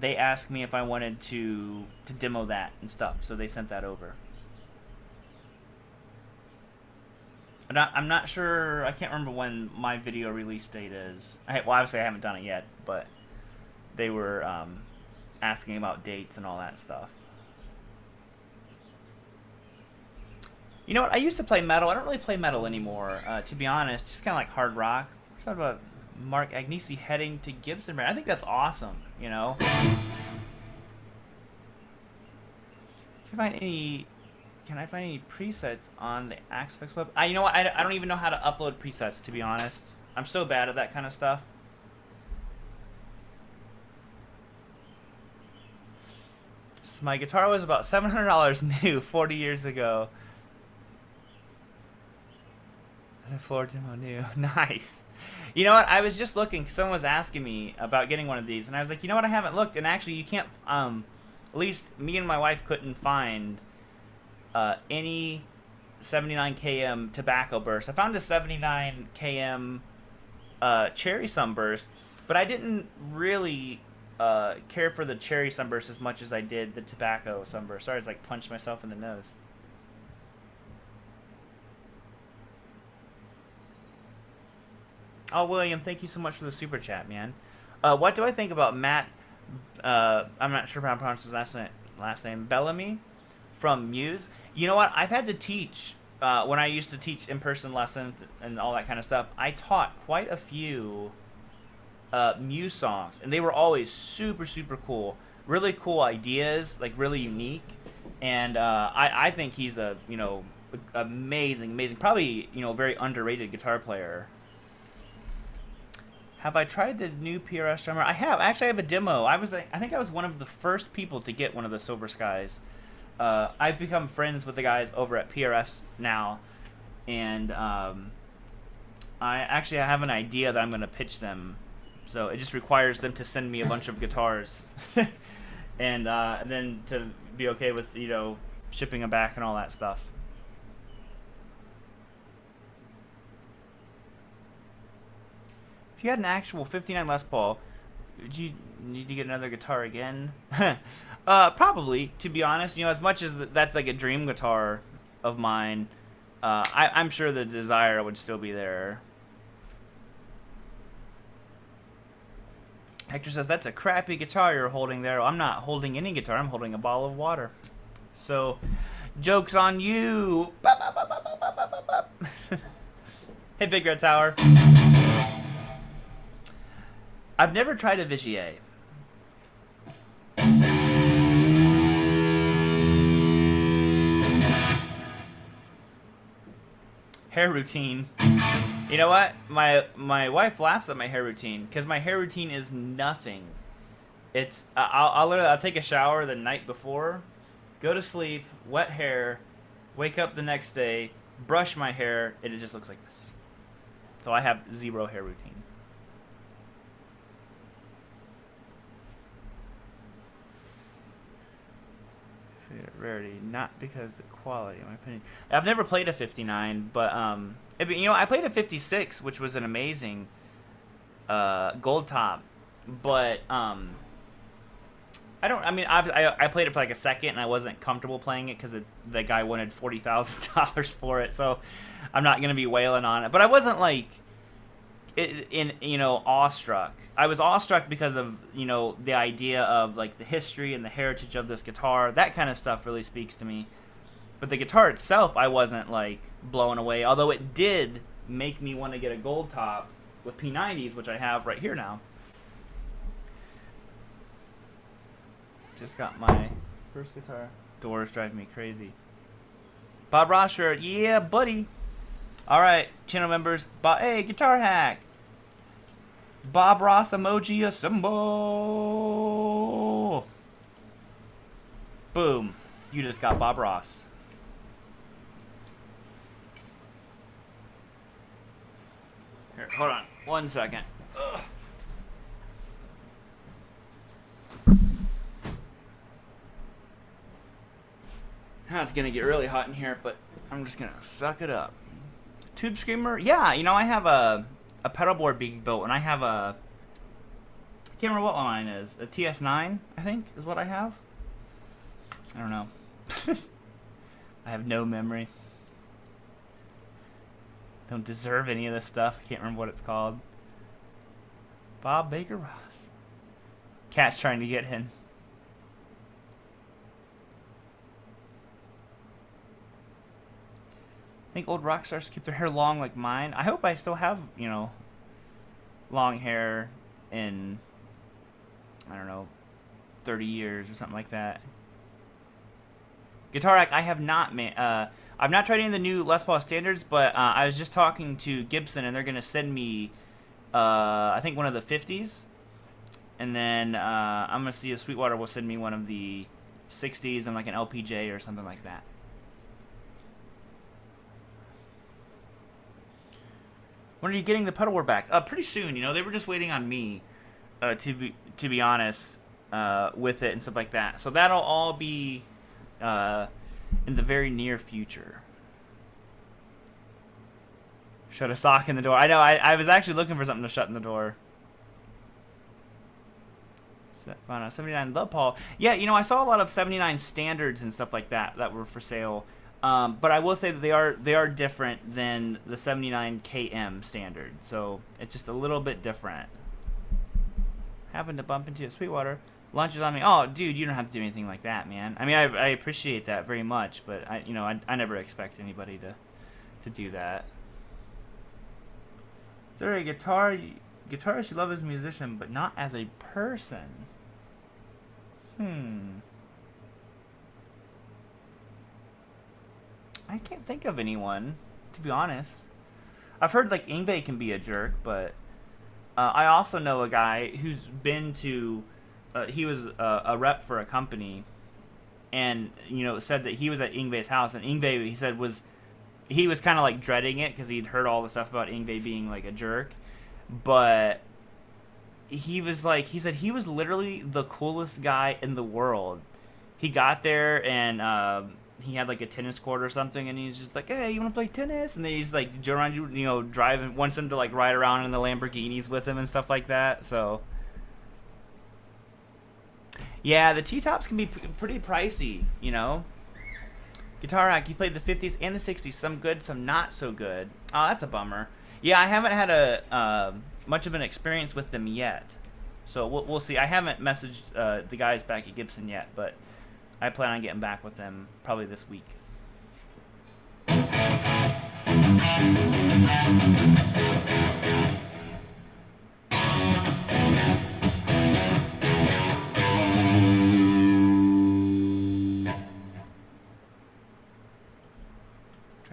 they asked me if I wanted to demo that and stuff, so they sent that over. I'm not sure. I can't remember when my video release date is. Well, obviously I haven't done it yet, but they were asking about dates and all that stuff. You know what? I used to play metal. I don't really play metal anymore, to be honest. Just kind of like hard rock. We're talking about Mark Agnesi heading to Gibsunday. I think that's awesome, you know? Can I find any presets on the Axfix web? You know what? I don't even know how to upload presets, to be honest. I'm so bad at that kind of stuff. So my guitar was about $700 new 40 years ago. The floor demo new. Nice. You know what? I was just looking. Someone was asking me about getting one of these, and I was like, you know what? I haven't looked. And actually, you can't. At least me and my wife couldn't find any 79 km tobacco burst. I found a 79 km cherry sunburst, but I didn't really care for the cherry sunburst as much as I did the tobacco sunburst. Sorry, I just like punched myself in the nose. Oh, William, thank you so much for the super chat, man. What do I think about Matt? I'm not sure how to pronounce his last name. Bellamy from Muse. You know what? I've had to teach when I used to teach in-person lessons and all that kind of stuff. I taught quite a few Muse songs, and they were always super, super cool. Really cool ideas, like really unique. And I think he's a amazing, probably very underrated guitar player. Have I tried the new PRS drummer? I have. Actually, I have a demo. I think I was one of the first people to get one of the Silver Skies. I've become friends with the guys over at PRS now, and I have an idea that I'm going to pitch them. So it just requires them to send me a bunch of guitars, and then to be okay with shipping them back and all that stuff. If you had an actual 59 Les Paul, would you need to get another guitar again? Probably, to be honest. As much as that's like a dream guitar of mine, I'm sure the desire would still be there. Hector says, that's a crappy guitar you're holding there. I'm not holding any guitar. I'm holding a bottle of water. So, joke's on you. Hey, Big Red Tower. I've never tried a Vigier. Hair routine. You know what? My wife laughs at my hair routine because my hair routine is nothing. It's I'll take a shower the night before, go to sleep, wet hair, wake up the next day, brush my hair, and it just looks like this. So I have zero hair routine. Rarity, not because of the quality, in my opinion. I've never played a 59, but I played a 56, which was an amazing gold top, but I played it for like a second and I wasn't comfortable playing it because the guy wanted $40,000 for it, so I'm not gonna be wailing on it. But I wasn't like awestruck. I was awestruck because of the idea of like the history and the heritage of this guitar. That kind of stuff really speaks to me. But the guitar itself, I wasn't like blown away. Although it did make me want to get a gold top with P90s, which I have right here now. Just got my first guitar. Doors drive me crazy. Bob Ross shirt, yeah, buddy. All right, channel members. Hey, Guitar Hack. Bob Ross emoji a symbol. Boom. You just got Bob Ross. Here, hold on 1 second. Ugh. Now it's gonna get really hot in here, but I'm just gonna suck it up. Tube Screamer? Yeah, you know, I have a pedal board being built, and I have a... I can't remember what one mine is. A TS9, I think, is what I have. I don't know. I have no memory. Don't deserve any of this stuff. I can't remember what it's called. Bob Baker Ross. Cat's trying to get in. I think old rock stars keep their hair long like mine. I hope I still have, you know, long hair in, I don't know, 30 years or something like that. Guitar Rack, I have not, I've not tried any of the new Les Paul standards, but I was just talking to Gibson, and they're going to send me, I think, one of the 50s. And then I'm going to see if Sweetwater will send me one of the 60s and like an LPJ or something like that. When are you getting the pedal board back? Pretty soon. You know, they were just waiting on me, to be honest, with it and stuff like that. So that'll all be in the very near future. Shut a sock in the door. I know. I was actually looking for something to shut in the door. 79 Love Paul. Yeah, you know, I saw a lot of 79 standards and stuff like that that were for sale. But I will say that they are different than the 79 KM standard, so it's just a little bit different. Happened to bump into a Sweetwater. Lunches on me. Oh, dude, you don't have to do anything like that, man. I mean, I appreciate that very much, but I never expect anybody to do that. Is there a guitarist you love as a musician, but not as a person? I can't think of anyone, to be honest. I've heard like Yngwie can be a jerk, but I also know a guy who's been to. He was a rep for a company, and you know said that he was at Yngwie's house, and Yngwie, he said, was kind of like dreading it because he'd heard all the stuff about Yngwie being like a jerk, but he said he was literally the coolest guy in the world. He got there and he had like a tennis court or something, and he's just like, hey, you want to play tennis? And then he's like around, you know, driving, wants him to like ride around in the Lamborghinis with him and stuff like that. So yeah, the T-tops can be pretty pricey, you know. Guitar Rack, you played the 50s and the 60s, some good, some not so good. Oh, that's a bummer. Yeah, I haven't had a much of an experience with them yet, so we'll see. I haven't messaged the guys back at Gibson yet, but I plan on getting back with them probably this week. Trying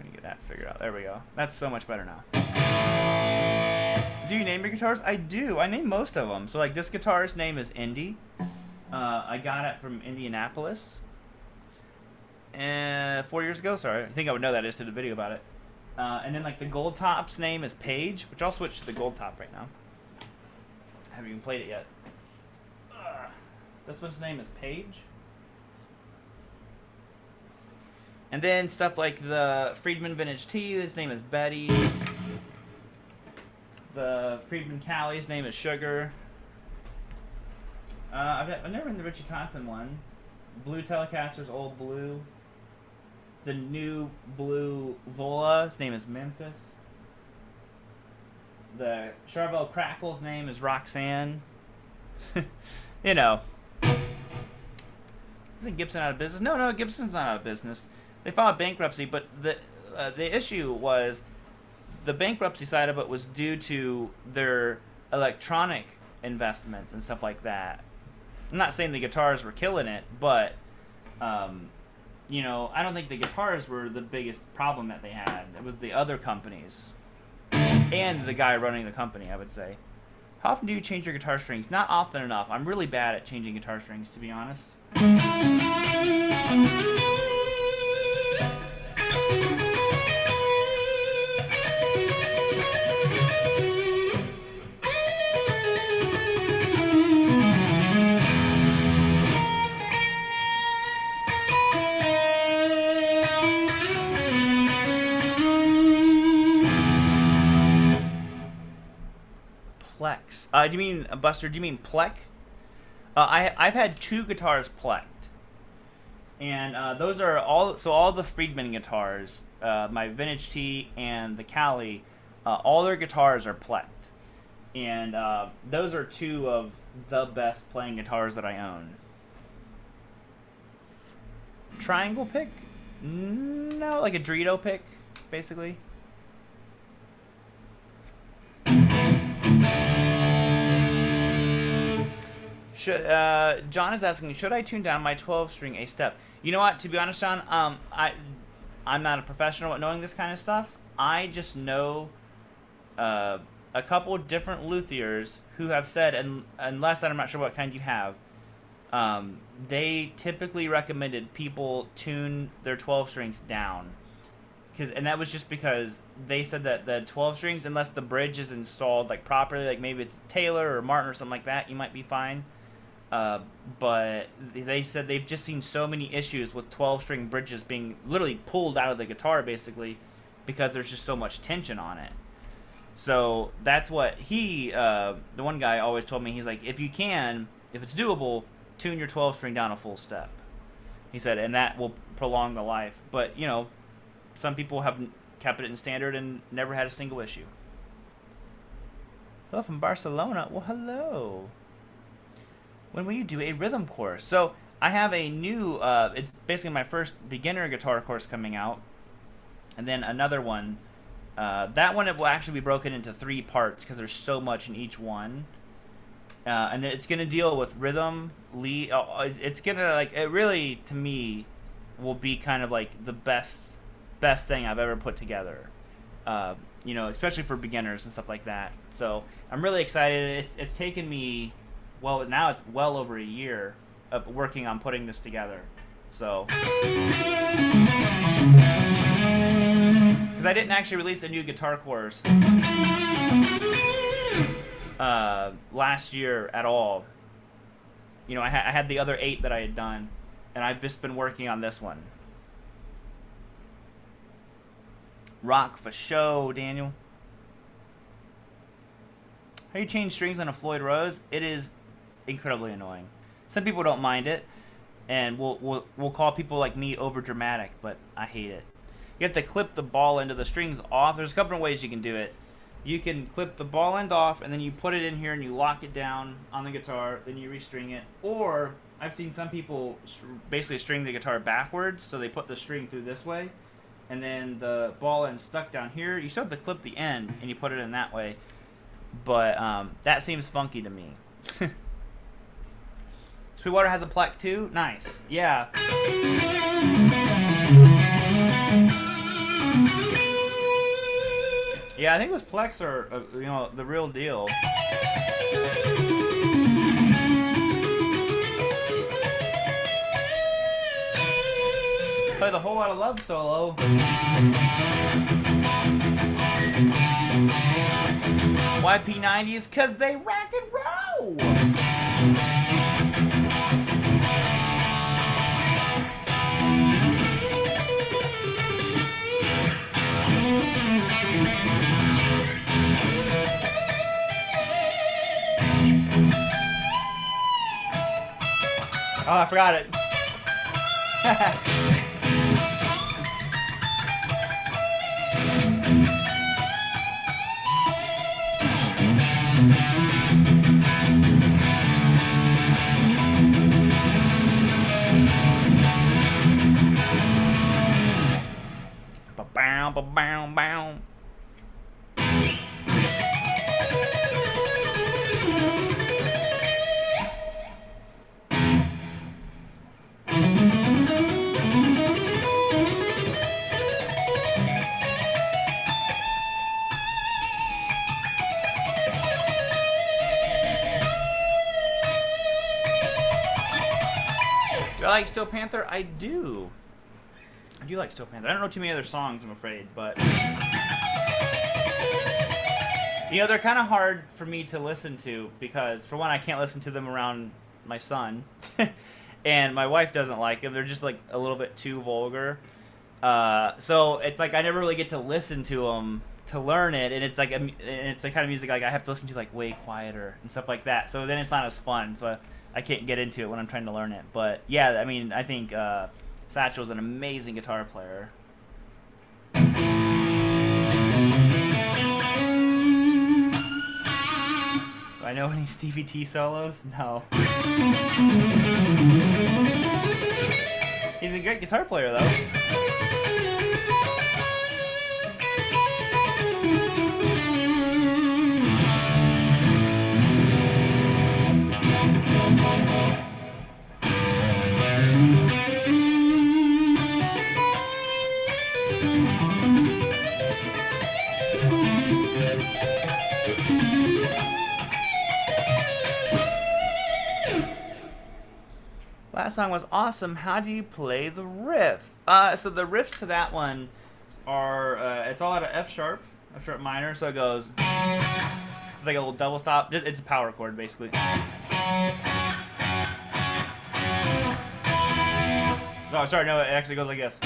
to get that figured out. There we go. That's so much better now. Do you name your guitars? I do. I name most of them. So like this guitarist's name is Indy. I got it from Indianapolis 4 years ago. Sorry, I think I would know that. I just did a video about it. And then like the gold top's name is Paige, which I'll switch to the gold top right now. I haven't even played it yet. This one's name is Paige. And then stuff like the Friedman Vintage T, his name is Betty. The Friedman Callie's name is Sugar. I've never been the Richie Kotzen one. Blue Telecaster's Old Blue. The new Blue Vola, his name is Memphis. The Charvel Crackle's name is Roxanne. You know. Isn't Gibson out of business? No, Gibson's not out of business. They filed bankruptcy, but the issue was the bankruptcy side of it was due to their electronic investments and stuff like that. I'm not saying the guitars were killing it, but you know, I don't think the guitars were the biggest problem that they had. It was the other companies and the guy running the company, I would say. How often do you change your guitar strings? Not often enough. I'm really bad at changing guitar strings, to be honest. Plex. Do you mean, Buster, do you mean Plek? I've had 2 guitars plecked. And those are all the Friedman guitars, my Vintage T and the Cali, all their guitars are plecked. And those are 2 of the best playing guitars that I own. Triangle pick? No, like a Dorito pick, basically. John is asking, should I tune down my 12-string a step? You know what? To be honest, John, I'm not a professional at knowing this kind of stuff. I just know a couple different luthiers who have said, and unless I'm not sure what kind you have, they typically recommended people tune their 12 strings down. And that was just because they said that the 12 strings, unless the bridge is installed like properly, like maybe it's Taylor or Martin or something like that, you might be fine. But they said they've just seen so many issues with 12-string bridges being literally pulled out of the guitar, basically, because there's just so much tension on it. So that's what the one guy always told me. He's like, if it's doable, tune your 12-string down a full step. He said, and that will prolong the life. But, you know, some people have kept it in standard and never had a single issue. Hello from Barcelona. Well, hello. When will you do a rhythm course? So I have a new, it's basically my first beginner guitar course coming out. And then another one. That one, it will actually be broken into 3 parts because there's so much in each one. And then it's going to deal with rhythm, lead. It's going to, like, it really, to me, will be kind of like the best thing I've ever put together. You know, especially for beginners and stuff like that. So I'm really excited. It's taken me, well, now it's well over a year of working on putting this together. So, because I didn't actually release a new guitar course last year at all. You know, I had the other 8 that I had done, and I've just been working on this one. Rock for show, Daniel. How do you change strings on a Floyd Rose? It is incredibly annoying. Some people don't mind it, and we'll call people like me over dramatic, but I hate it. You have to clip the ball end of the strings off. There's a couple of ways you can do it. You can clip the ball end off, and then you put it in here and you lock it down on the guitar, then you restring it. Or I've seen some people basically string the guitar backwards, so they put the string through this way, and then the ball end stuck down here. You still have to clip the end, and you put it in that way. But that seems funky to me. Sweetwater has a Plek too? Nice. Yeah. Yeah, I think those Pleks are, you know, the real deal. Play the Whole Lotta Love solo. YP90s, cause they rock and roll. Oh, I forgot it. Do I like Steel Panther? I do. I do like Steel Panther. I don't know too many other songs, I'm afraid, but you know, they're kind of hard for me to listen to because, for one, I can't listen to them around my son, and my wife doesn't like them. They're just like a little bit too vulgar. So it's like I never really get to listen to them to learn it, and it's like it's the kind of music like I have to listen to like way quieter and stuff like that. So then it's not as fun. So I can't get into it when I'm trying to learn it. But yeah, I mean, I think Satchel's an amazing guitar player. Do I know any Stevie T solos? No. He's a great guitar player, though. Last song was awesome. How do you play the riff? So the riffs to that one are, it's all out of F sharp minor. So it goes, it's like a little double stop. It's a power chord, basically. Oh, sorry, no, it actually goes like this.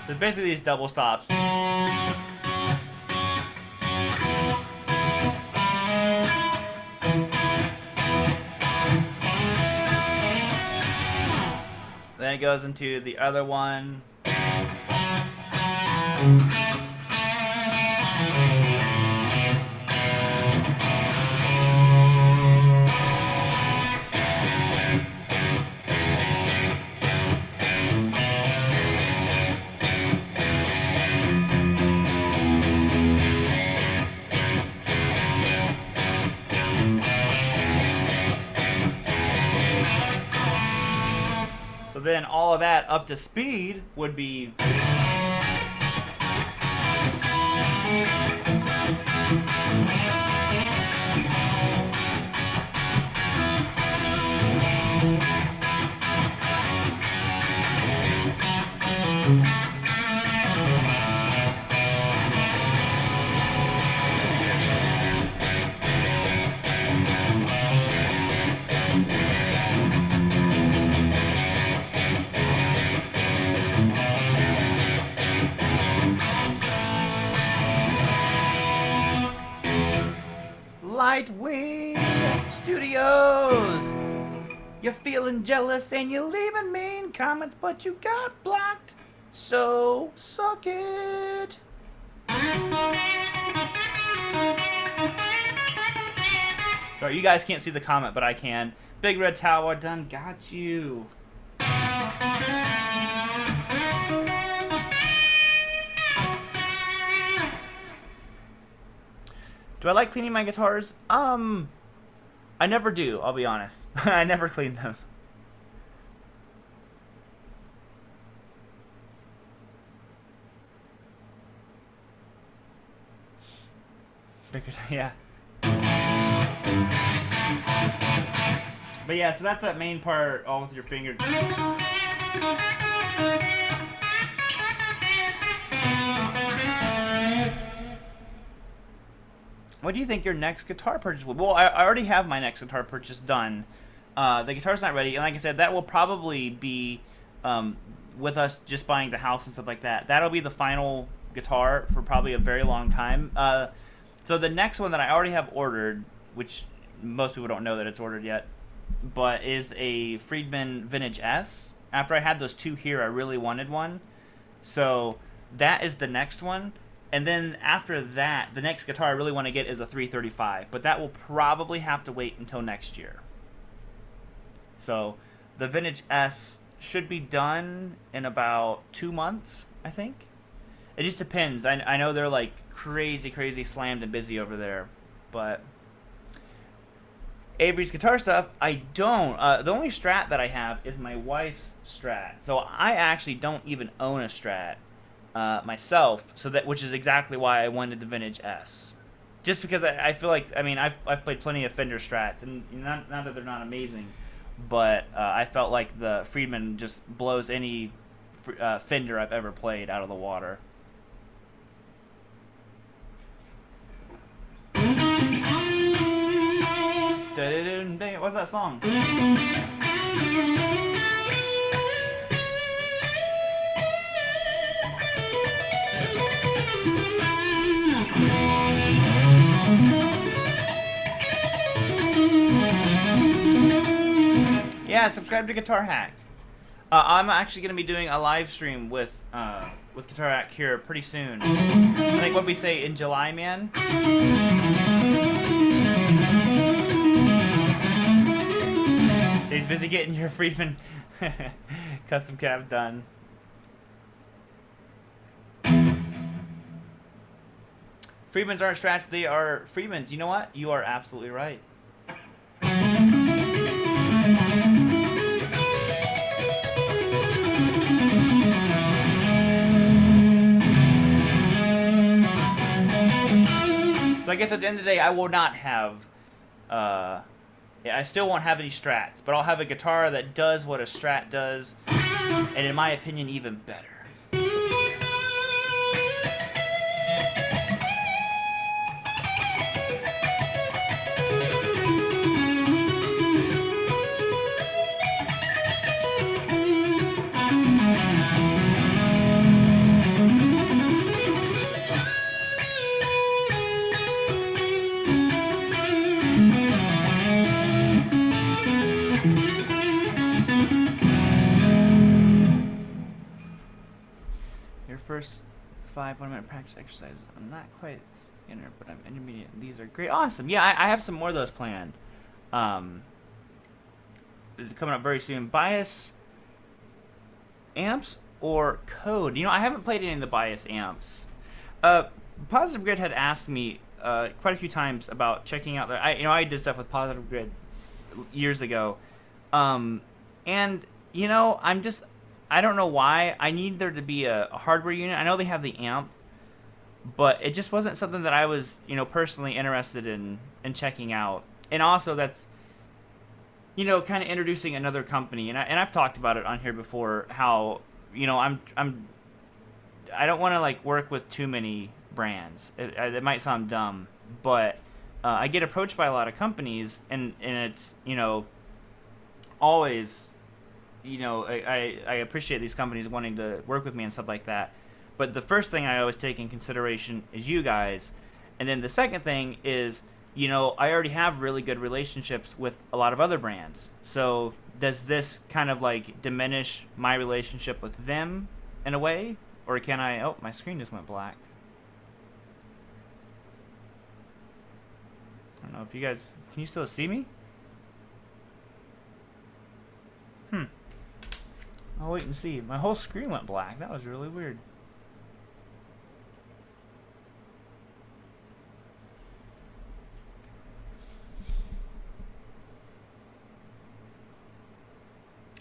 So basically these double stops. Then it goes into the other one. So then all of that up to speed would be. Lightwing Studios. You're feeling jealous and you're leaving mean comments, but you got blocked. So suck it. Sorry, you guys can't see the comment, but I can. Big Red Tower done got you. Do I like cleaning my guitars? I never do, I'll be honest. I never clean them. Yeah. But yeah, so that's that main part, all with your finger. What do you think your next guitar purchase will be? Well, I already have my next guitar purchase done. The guitar's not ready, and like I said, that will probably be with us just buying the house and stuff like that. That'll be the final guitar for probably a very long time. So the next one that I already have ordered, which most people don't know that it's ordered yet, but is a Friedman Vintage S. After I had those two here, I really wanted one. So that is the next one. And then after that, the next guitar I really want to get is a 335, but that will probably have to wait until next year. So the Vintage S should be done in about 2 months, I think. It just depends. I know they're like crazy slammed and busy over there, but Avery's guitar stuff, I don't. The only Strat that I have is my wife's Strat. So I actually don't even own a Strat myself. So which is exactly why I wanted the Vintage S. Just because I feel like, I mean, I've played plenty of Fender Strats, and not that they're not amazing, but I felt like the Friedman just blows any Fender I've ever played out of the water. What's that song? Yeah, subscribe to Guitar Hack. I'm actually going to be doing a live stream with Guitar Hack here pretty soon. I think what we say in July, man. He's busy getting your Friedman custom cab done. Friedmans aren't Strats, they are Friedmans. You know what? You are absolutely right. So I guess at the end of the day, I will not have, I still won't have any Strats, but I'll have a guitar that does what a Strat does, and in my opinion, even better. First 5 1-minute practice exercises. I'm not quite in there, but I'm intermediate. These are great. Awesome. Yeah, I have some more of those planned. Coming up very soon. Bias amps or code? You know, I haven't played any of the bias amps. Positive Grid had asked me quite a few times about checking out their. I did stuff with Positive Grid years ago, and you know, I don't know why. I need there to be a hardware unit. I know they have the amp, but it just wasn't something that I was, you know, personally interested in checking out. And also that's, you know, kind of introducing another company. And I've talked about it on here before, how, you know, I don't want to like work with too many brands. It might sound dumb, but I get approached by a lot of companies, and it's, you know, always, you know, I appreciate these companies wanting to work with me and stuff like that. But the first thing I always take in consideration is you guys. And then the second thing is, you know, I already have really good relationships with a lot of other brands. So does this kind of like diminish my relationship with them in a way? Or can I... Oh, my screen just went black. I don't know if you guys... Can you still see me? I'll wait and see. My whole screen went black. That was really weird.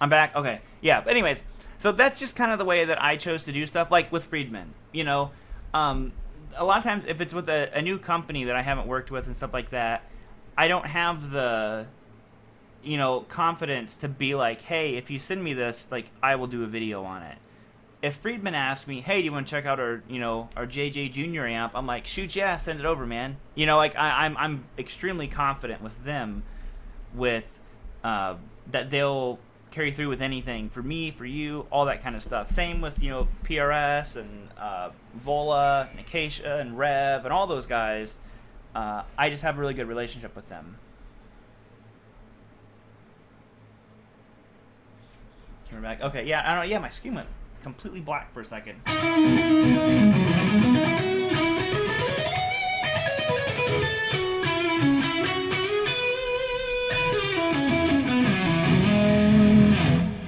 I'm back? Okay. Yeah, but anyways, so that's just kind of the way that I chose to do stuff, like with Friedman. You know, a lot of times if it's with a new company that I haven't worked with and stuff like that, I don't have the... you know, confidence to be like, hey, if you send me this, like, I will do a video on it. If Friedman asked me, hey, do you want to check out our, you know, our JJ Junior amp? I'm like, shoot, yeah, send it over, man. You know, like, I'm extremely confident with them, with that they'll carry through with anything for me, for you, all that kind of stuff. Same with, you know, PRS and Vola and Acacia and Rev and all those guys. I just have a really good relationship with them. Camera back. Okay, yeah, I don't know. Yeah, my screen went completely black for a second. Do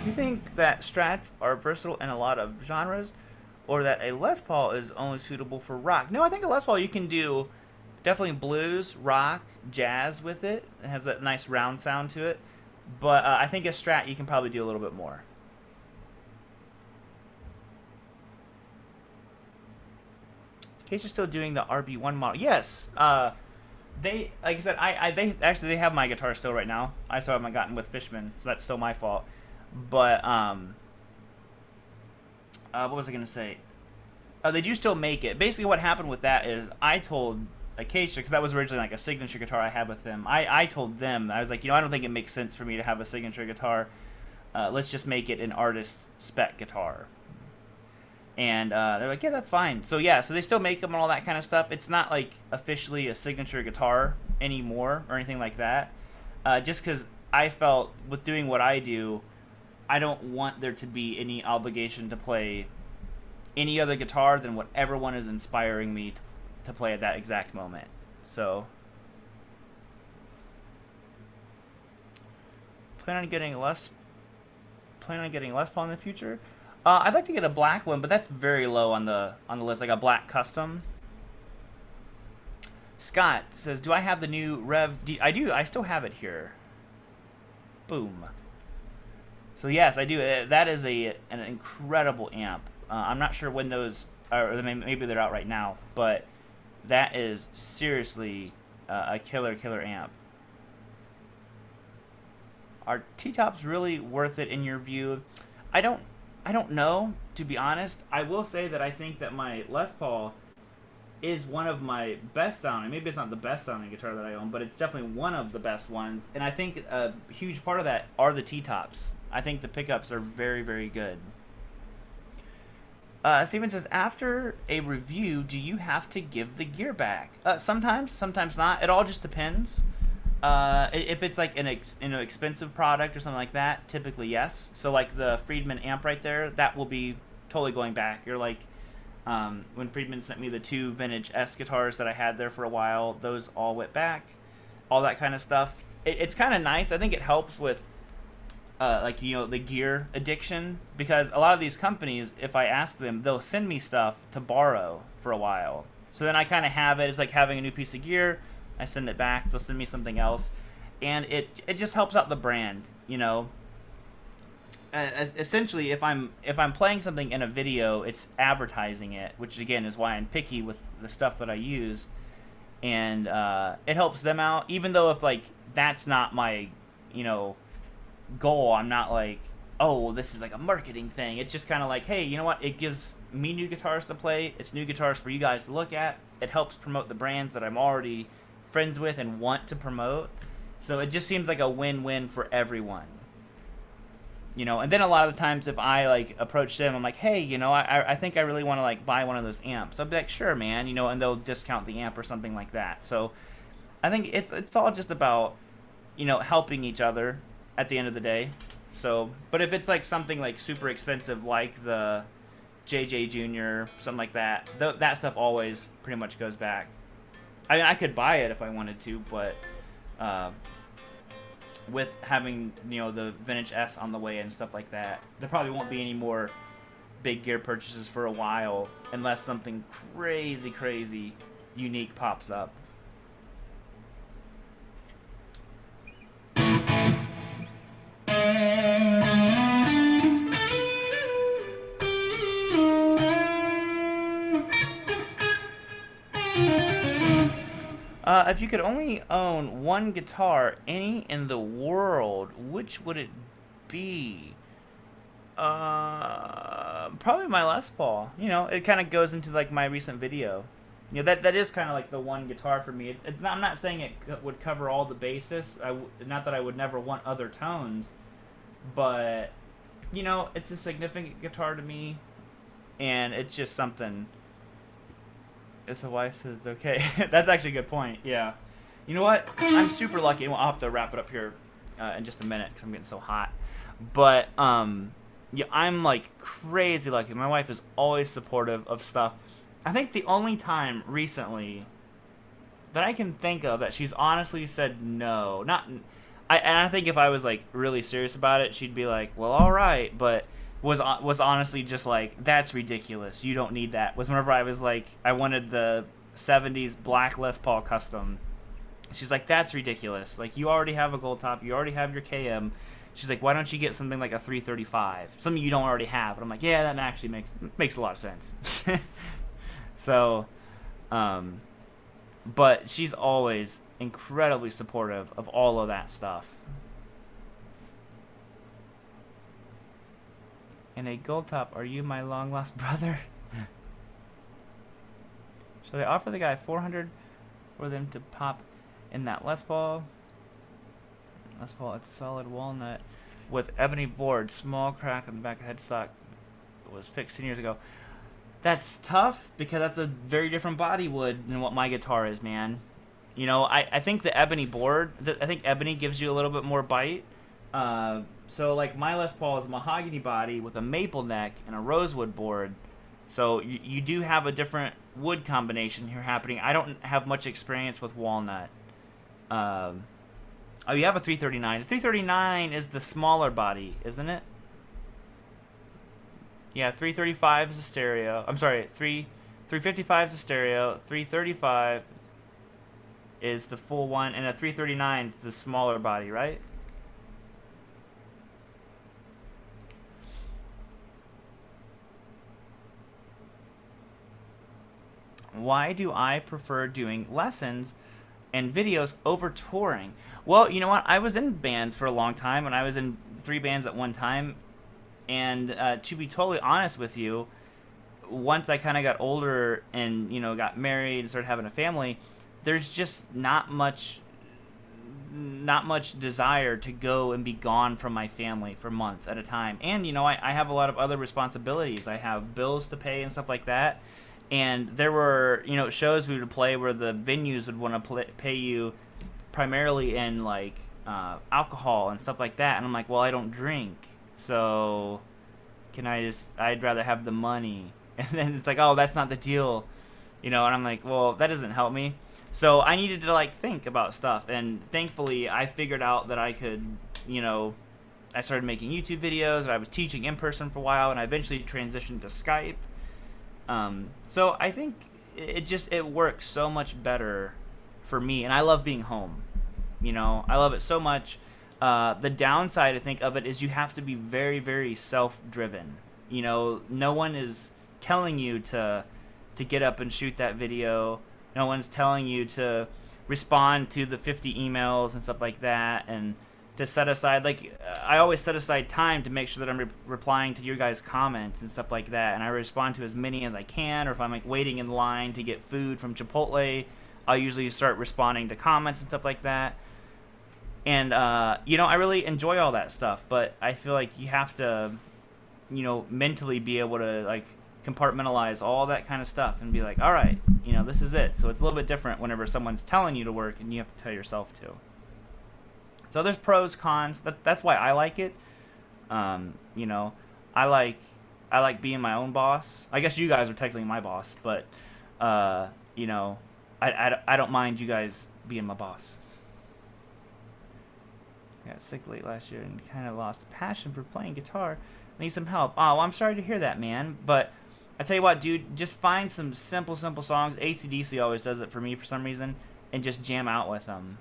you think that Strats are versatile in a lot of genres, or that a Les Paul is only suitable for rock? No, I think a Les Paul you can do definitely blues, rock, jazz with it. It has that nice round sound to it. But I think a Strat you can probably do a little bit more. Acacia's still doing the RB1 model. Yes. They, like I said, they have my guitar still right now. I still haven't gotten with Fishman, so that's still my fault. But what was I gonna say? They do still make it. Basically, what happened with that is I told Acacia, because that was originally like a signature guitar I had with them. I told them, I was like, I don't think it makes sense for me to have a signature guitar. Let's just make it an artist spec guitar. And they're like, yeah, that's fine. So yeah, so they still make them and all that kind of stuff. It's not like officially a signature guitar anymore or anything like that. Just because I felt with doing what I do, I don't want there to be any obligation to play any other guitar than whatever one is inspiring me to play at that exact moment. So plan on getting Les Paul in the future. I'd like to get a black one, but that's very low on the list, like a black custom. Scott says, "Do I have the new REVV?" I do. I still have it here. Boom. So yes, I do. That is an incredible amp. I'm not sure when those are. Maybe they're out right now, but that is seriously a killer amp. Are T-tops really worth it in your view? I don't know, to be honest. I will say that I think that my Les Paul is one of my best sounding. Maybe it's not the best sounding guitar that I own, but it's definitely one of the best ones. And I think a huge part of that are the T-tops. I think the pickups are very, very good. Steven says, after a review, do you have to give the gear back? Sometimes, sometimes not. It all just depends. If it's like an expensive product or something like that, typically yes. So like the Friedman amp right there, that will be totally going back. You're like, when Friedman sent me the 2 vintage S guitars that I had there for a while, those all went back. All that kind of stuff. It's kind of nice. I think it helps with the gear addiction, because a lot of these companies, if I ask them, they'll send me stuff to borrow for a while. So then I kind of have it. It's like having a new piece of gear. I send it back. They'll send me something else, and it just helps out the brand. Essentially, if I'm playing something in a video, it's advertising it, which again is why I'm picky with the stuff that I use, and it helps them out. Even though if like that's not my goal, I'm not like, oh, this is like a marketing thing. It's just kind of like, hey, you know what? It gives me new guitars to play. It's new guitars for you guys to look at. It helps promote the brands that I'm already friends with and want to promote. So it just seems like a win-win for everyone. And then a lot of the times if I like approach them, I'm like, hey, I think I really want to like buy one of those amps. I'll be like, sure, man, and they'll discount the amp or something like that. So I think it's all just about, helping each other at the end of the day. So, but if it's like something like super expensive, like the JJ Jr., something like that, that stuff always pretty much goes back. I mean, I could buy it if I wanted to, but with having the vintage S on the way and stuff like that, there probably won't be any more big gear purchases for a while unless something crazy unique pops up. If you could only own one guitar, any in the world, which would it be? Probably my Les Paul. It kind of goes into like my recent video. That is kind of like the one guitar for me. It's not, I'm not saying it would cover all the bases. Not that I would never want other tones, but it's a significant guitar to me, and it's just something. If the wife says it's okay. That's actually a good point. Yeah. You know what? I'm super lucky. I'll have to wrap it up here in just a minute because I'm getting so hot. But yeah, I'm like crazy lucky. My wife is always supportive of stuff. I think the only time recently that I can think of that she's honestly said no, and I think if I was like really serious about it, she'd be like, well, all right, but was honestly just like, that's ridiculous, you don't need that, was whenever I was like, I wanted the '70s black Les Paul Custom. She's like, that's ridiculous. Like, you already have a gold top, you already have your KM. She's like, why don't you get something like a 335, something you don't already have? And I'm like, yeah, that actually makes a lot of sense. So, but she's always incredibly supportive of all of that stuff. And a gold top, are you my long lost brother? Should I offer the guy 400 for them to pop in that Les Paul? Les Paul, it's solid walnut with ebony board, small crack on the back of the headstock. It was fixed 10 years ago. That's tough because that's a very different body wood than what my guitar is, man. You know, I think the ebony board, I think ebony gives you a little bit more bite. So like my Les Paul is a mahogany body with a maple neck and a rosewood board. So you do have a different wood combination here happening. I don't have much experience with walnut. Oh, you have a 339. The 339 is the smaller body, isn't it? Yeah, 335 is a stereo. I'm sorry, 355 is a stereo. 335 is the full one, and a 339 is the smaller body, right? Why do I prefer doing lessons and videos over touring? Well, you know what? I was in bands for a long time, and I was in 3 bands at one time. And to be totally honest with you, once I kind of got older and, you know, got married and started having a family, there's just not much desire to go and be gone from my family for months at a time. And, you know, I have a lot of other responsibilities. I have bills to pay and stuff like that. And there were, you know, shows we would play where the venues would want to pay you primarily in, like, alcohol and stuff like that. And I'm like, well, I don't drink. So I'd rather have the money. And then it's like, oh, that's not the deal. You know, and I'm like, well, that doesn't help me. So I needed to, like, think about stuff. And thankfully, I figured out that I could, you know, I started making YouTube videos. And I was teaching in person for a while. And I eventually transitioned to Skype. So I think it works so much better for me. And I love being home. You know, I love it so much. The downside, I think, of it is you have to be very, very self-driven. You know, no one is telling you to get up and shoot that video. No one's telling you to respond to the 50 emails and stuff like that, and to set aside, like, I always set aside time to make sure that I'm replying to your guys' comments and stuff like that, and I respond to as many as I can. Or if I'm, like, waiting in line to get food from Chipotle, I'll usually start responding to comments and stuff like that. And, you know, I really enjoy all that stuff, but I feel like you have to, you know, mentally be able to, like, compartmentalize all that kind of stuff and be like, all right, you know, this is it. So it's a little bit different whenever someone's telling you to work and you have to tell yourself to. So there's pros, cons. That's why I like it. You know, I like being my own boss. I guess you guys are technically my boss, but, you know, I don't mind you guys being my boss. I got sick late last year and kind of lost passion for playing guitar. I need some help. Oh, well, I'm sorry to hear that, man. But I tell you what, dude, just find some simple songs. AC/DC always does it for me for some reason, and just jam out with them.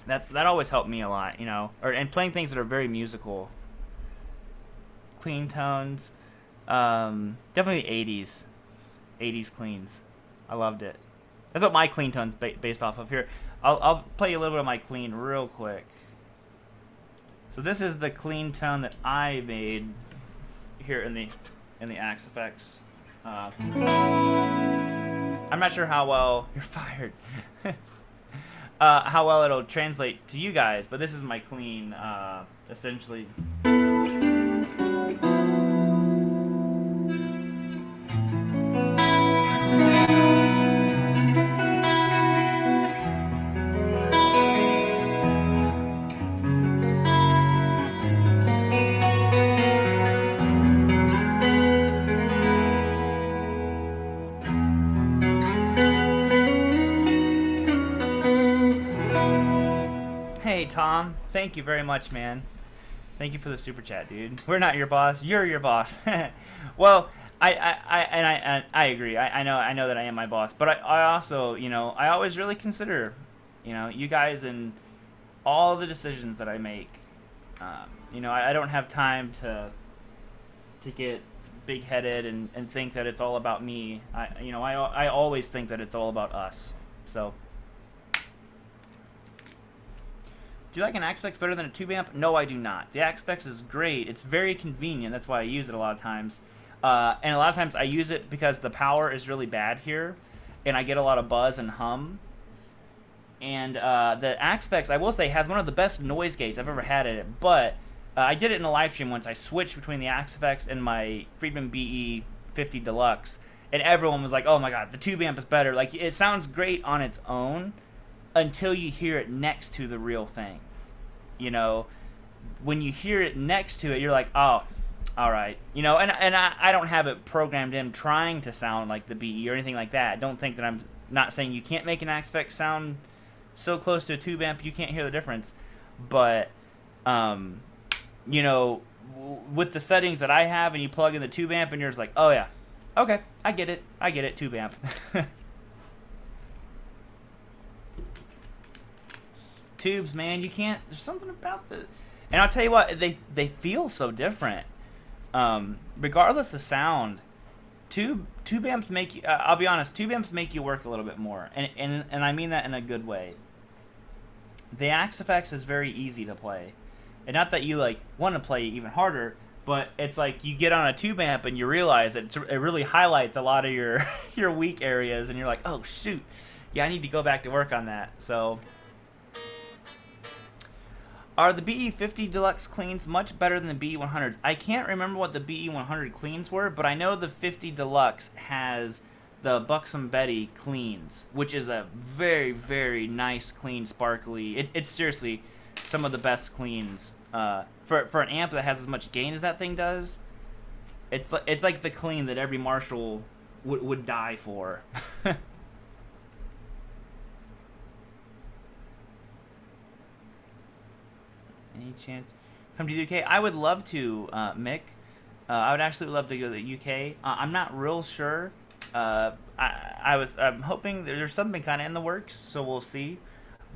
That always helped me a lot, you know. And playing things that are very musical. Clean tones. Definitely 80s. 80s cleans. I loved it. That's what my clean tone's based off of. Here, I'll play you a little bit of my clean real quick. So this is the clean tone that I made here in the Axe Effects. I'm not sure how well you're fired. How well it'll translate to you guys, but this is my clean, essentially. Tom, thank you very much, man. Thank you for the super chat, dude. We're not your boss. You're your boss. Well, I agree. I know that I am my boss, but I also, you know, I always really consider, you know, you guys and all the decisions that I make. You know, I don't have time to get big headed and think that it's all about me. I always think that it's all about us. So, do you like an Axe-Fx better than a tube amp? No, I do not. The Axe-Fx is great. It's very convenient. That's why I use it a lot of times. And a lot of times I use it because the power is really bad here, and I get a lot of buzz and hum. And the Axe-Fx, I will say, has one of the best noise gates I've ever had in it. But I did it in a live stream once. I switched between the Axe-Fx and my Friedman BE 50 Deluxe, and everyone was like, "Oh my god, the tube amp is better." Like, it sounds great on its own until you hear it next to the real thing. You know, when you hear it next to it, you're like, "Oh, all right." You know, and I don't have it programmed in trying to sound like the BE or anything like that. Don't think that I'm not saying you can't make an Axe-Fx sound so close to a tube amp you can't hear the difference, but you know, with the settings that I have, and you plug in the tube amp, and you're just like, oh yeah, okay, I get it, tube amp. Tubes, man, you can't. There's something about the, and I'll tell you what, they feel so different. Regardless of sound, tube amps make you. I'll be honest, tube amps make you work a little bit more, and I mean that in a good way. The Axe-Fx is very easy to play. And not that you like want to play even harder, but it's like you get on a tube amp and you realize that it really highlights a lot of your your weak areas, and you're like, oh shoot, yeah, I need to go back to work on that. So, are the BE 50 Deluxe cleans much better than the BE 100s? I can't remember what the BE 100 cleans were, but I know the 50 Deluxe has the Buxom Betty cleans, which is a very, very nice, clean, sparkly. It's seriously some of the best cleans. For an amp that has as much gain as that thing does, it's like the clean that every Marshall would die for. Any chance come to the UK? I would love to, Mick. I would actually love to go to the UK. I'm not real sure. I'm hoping there's something kind of in the works, so we'll see.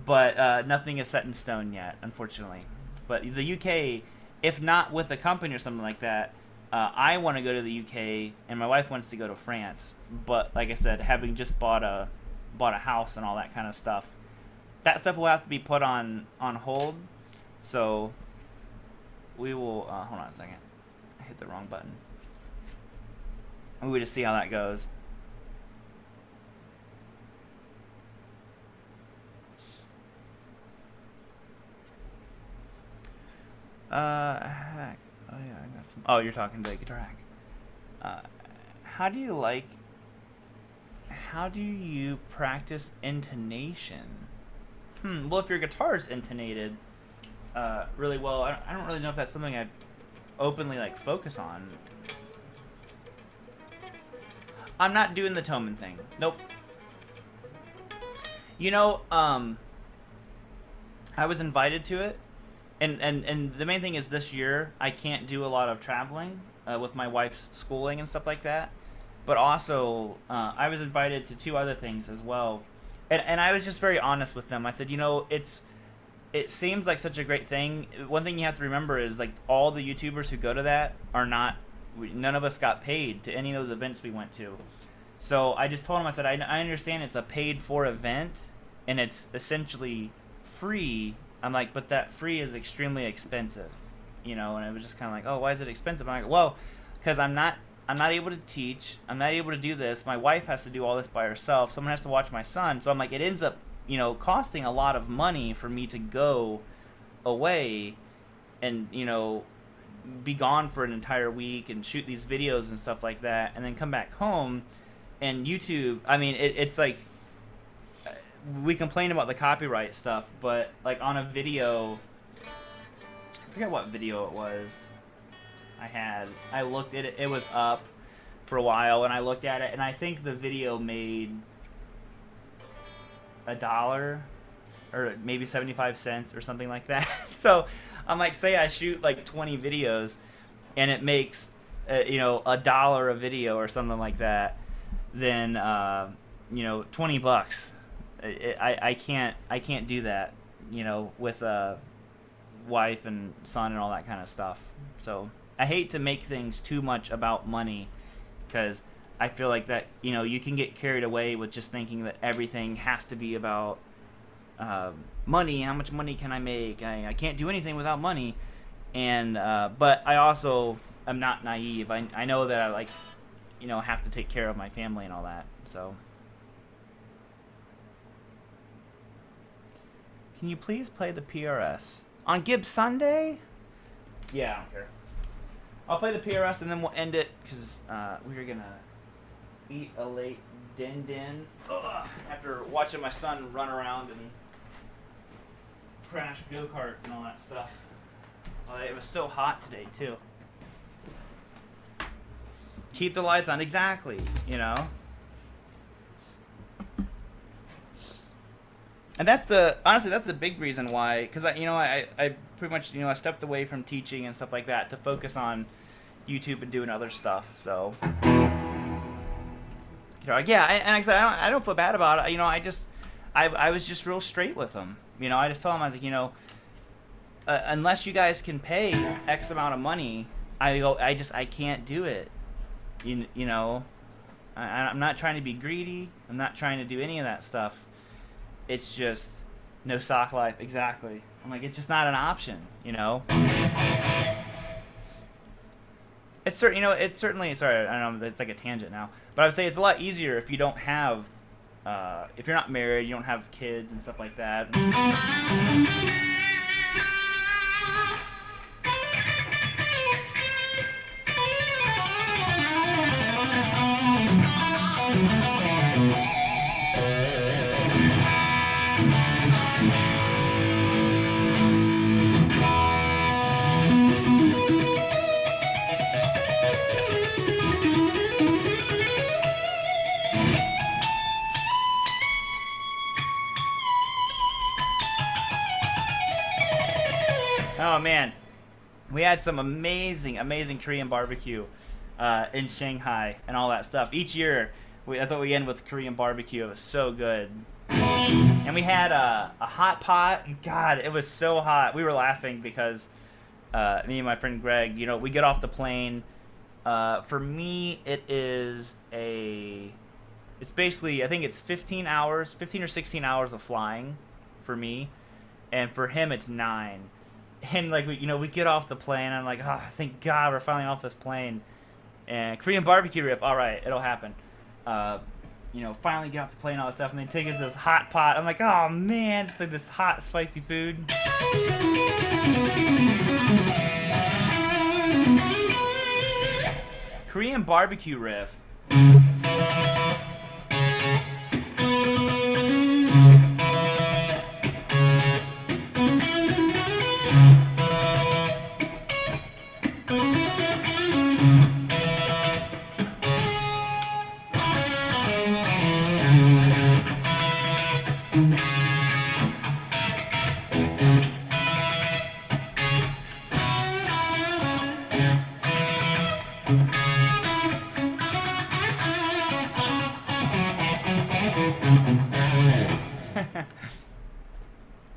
But nothing is set in stone yet, unfortunately. But the UK, if not with a company or something like that, I want to go to the UK, and my wife wants to go to France. But like I said, having just bought a house and all that kind of stuff, that stuff will have to be put on hold. So we will hold on a second. I hit the wrong button. We will just see how that goes. Hack. Oh yeah, I got some. Oh, you're talking to Guitar Hack. How do you practice intonation? Well, if your guitar is intonated really well, I don't really know if that's something I'd openly like focus on. I'm not doing the Toman thing. Nope. You know, I was invited to it. And the main thing is this year I can't do a lot of traveling with my wife's schooling and stuff like that. But also I was invited to 2 other things as well. And I was just very honest with them. I said, you know, it seems like such a great thing. One thing you have to remember is like all the YouTubers who go to that are not, none of us got paid to any of those events we went to. So I just told them, I said, I understand it's a paid for event and it's essentially free. I'm like, but that free is extremely expensive, you know. And it was just kind of like, oh, why is it expensive? I'm like, well, because I'm not able to teach. I'm not able to do this. My wife has to do all this by herself. Someone has to watch my son. So I'm like, it ends up, you know, costing a lot of money for me to go away and, you know, be gone for an entire week and shoot these videos and stuff like that, and then come back home. And YouTube, I mean, it's like, we complain about the copyright stuff, but like on a video, I forget what video it was I looked at it, it was up for a while, and I looked at it, and I think the video made $1 or maybe 75 cents or something like that. So I'm like, say I shoot like 20 videos and it makes you know, $1 a video or something like that, then you know, $20. I can't do that, you know, with a wife and son and all that kind of stuff. So I hate to make things too much about money, because I feel like that, you know, you can get carried away with just thinking that everything has to be about money. How much money can I make? I can't do anything without money. And but I also am not naive. I know that I, like, you know, have to take care of my family and all that. So can you please play the PRS on Gibsunday? Yeah, I don't care. I'll play the PRS and then we'll end it, because we're gonna eat a late din after watching my son run around and crash go-karts and all that stuff. It was so hot today too. Keep the lights on, exactly, you know. And that's honestly that's the big reason why, because I pretty much, you know, I stepped away from teaching and stuff like that to focus on YouTube and doing other stuff. So you know, yeah, and like I said, I don't feel bad about it. You know, I was just real straight with them. You know, I just told them, I was like, you know, unless you guys can pay X amount of money, I can't do it. You know, I'm not trying to be greedy. I'm not trying to do any of that stuff. It's just no sock life. Exactly. I'm like, it's just not an option, you know. It's you know, it's certainly, sorry, I don't know, it's like a tangent now, but I would say it's a lot easier if you don't have, if you're not married, you don't have kids and stuff like that. Oh man, we had some amazing Korean barbecue in Shanghai and all that stuff. Each year, that's what we end with, Korean barbecue. It was so good. And we had a hot pot. God, it was so hot. We were laughing because me and my friend Greg, you know, we get off the plane. For me, it's basically, I think it's 15 or 16 hours of flying for me. And for him, it's 9. And like, we get off the plane. I'm like, oh, thank God we're finally off this plane. And Korean barbecue rib, all right, it'll happen. Finally get off the plane, all this stuff, and they take us this hot pot. I'm like, oh man, it's like this hot, spicy food. Korean barbecue rib.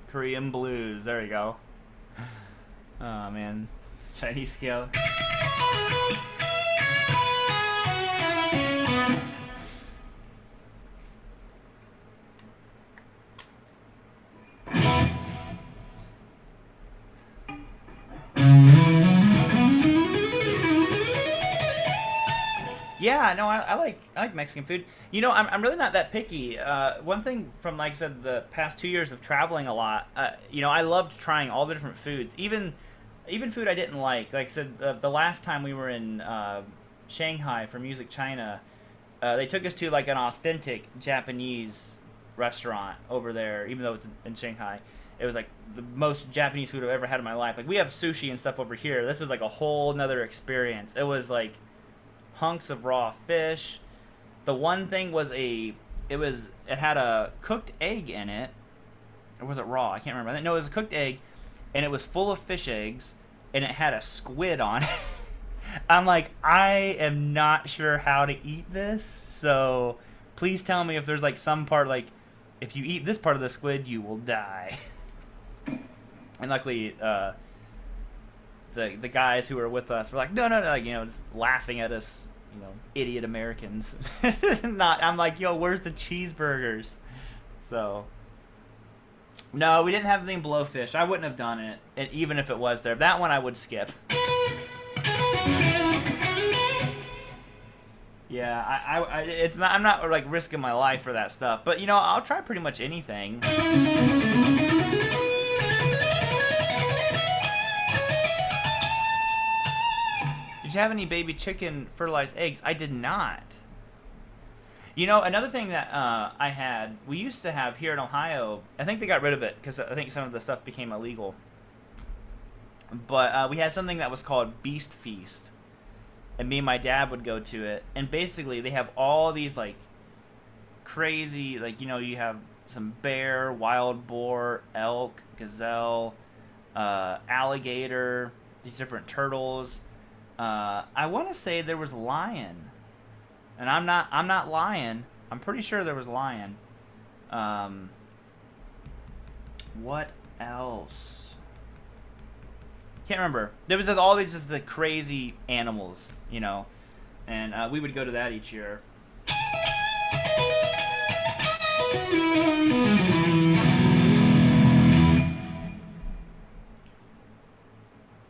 Korean blues, there you go. Oh man, Chinese scale. Yeah, no, I like Mexican food. You know, I'm really not that picky. One thing from, like I said, the past 2 years of traveling a lot, I loved trying all the different foods, even food I didn't like. Like I said, the last time we were in Shanghai for Music China, they took us to like an authentic Japanese restaurant over there, even though it's in Shanghai. It was like the most Japanese food I've ever had in my life. Like, we have sushi and stuff over here. This was like a whole nother experience. It was like hunks of raw fish. The one thing was it had a cooked egg in it, or was it raw? I can't remember. No, it was a cooked egg, and it was full of fish eggs, and it had a squid on it. I'm like, I am not sure how to eat this, so please tell me if there's like some part, like if you eat this part of the squid, you will die. And luckily, the guys who were with us were like, no, no, no, like, just laughing at us, idiot Americans. I'm like, yo, where's the cheeseburgers? So, no, we didn't have anything blowfish. I wouldn't have done it, and even if it was there. That one I would skip. Yeah, it's not. I'm not like risking my life for that stuff, but I'll try pretty much anything. Did you have any baby chicken fertilized eggs? I did not. Another thing that we used to have here in Ohio, I think they got rid of it because I think some of the stuff became illegal. But we had something that was called Beast Feast. And me and my dad would go to it. And basically they have all these like crazy, like, you have some bear, wild boar, elk, gazelle, alligator, these different turtles. I want to say there was lion. And I'm not lying. I'm pretty sure there was lion. What else? Can't remember. There was just all these just the crazy animals, and we would go to that each year.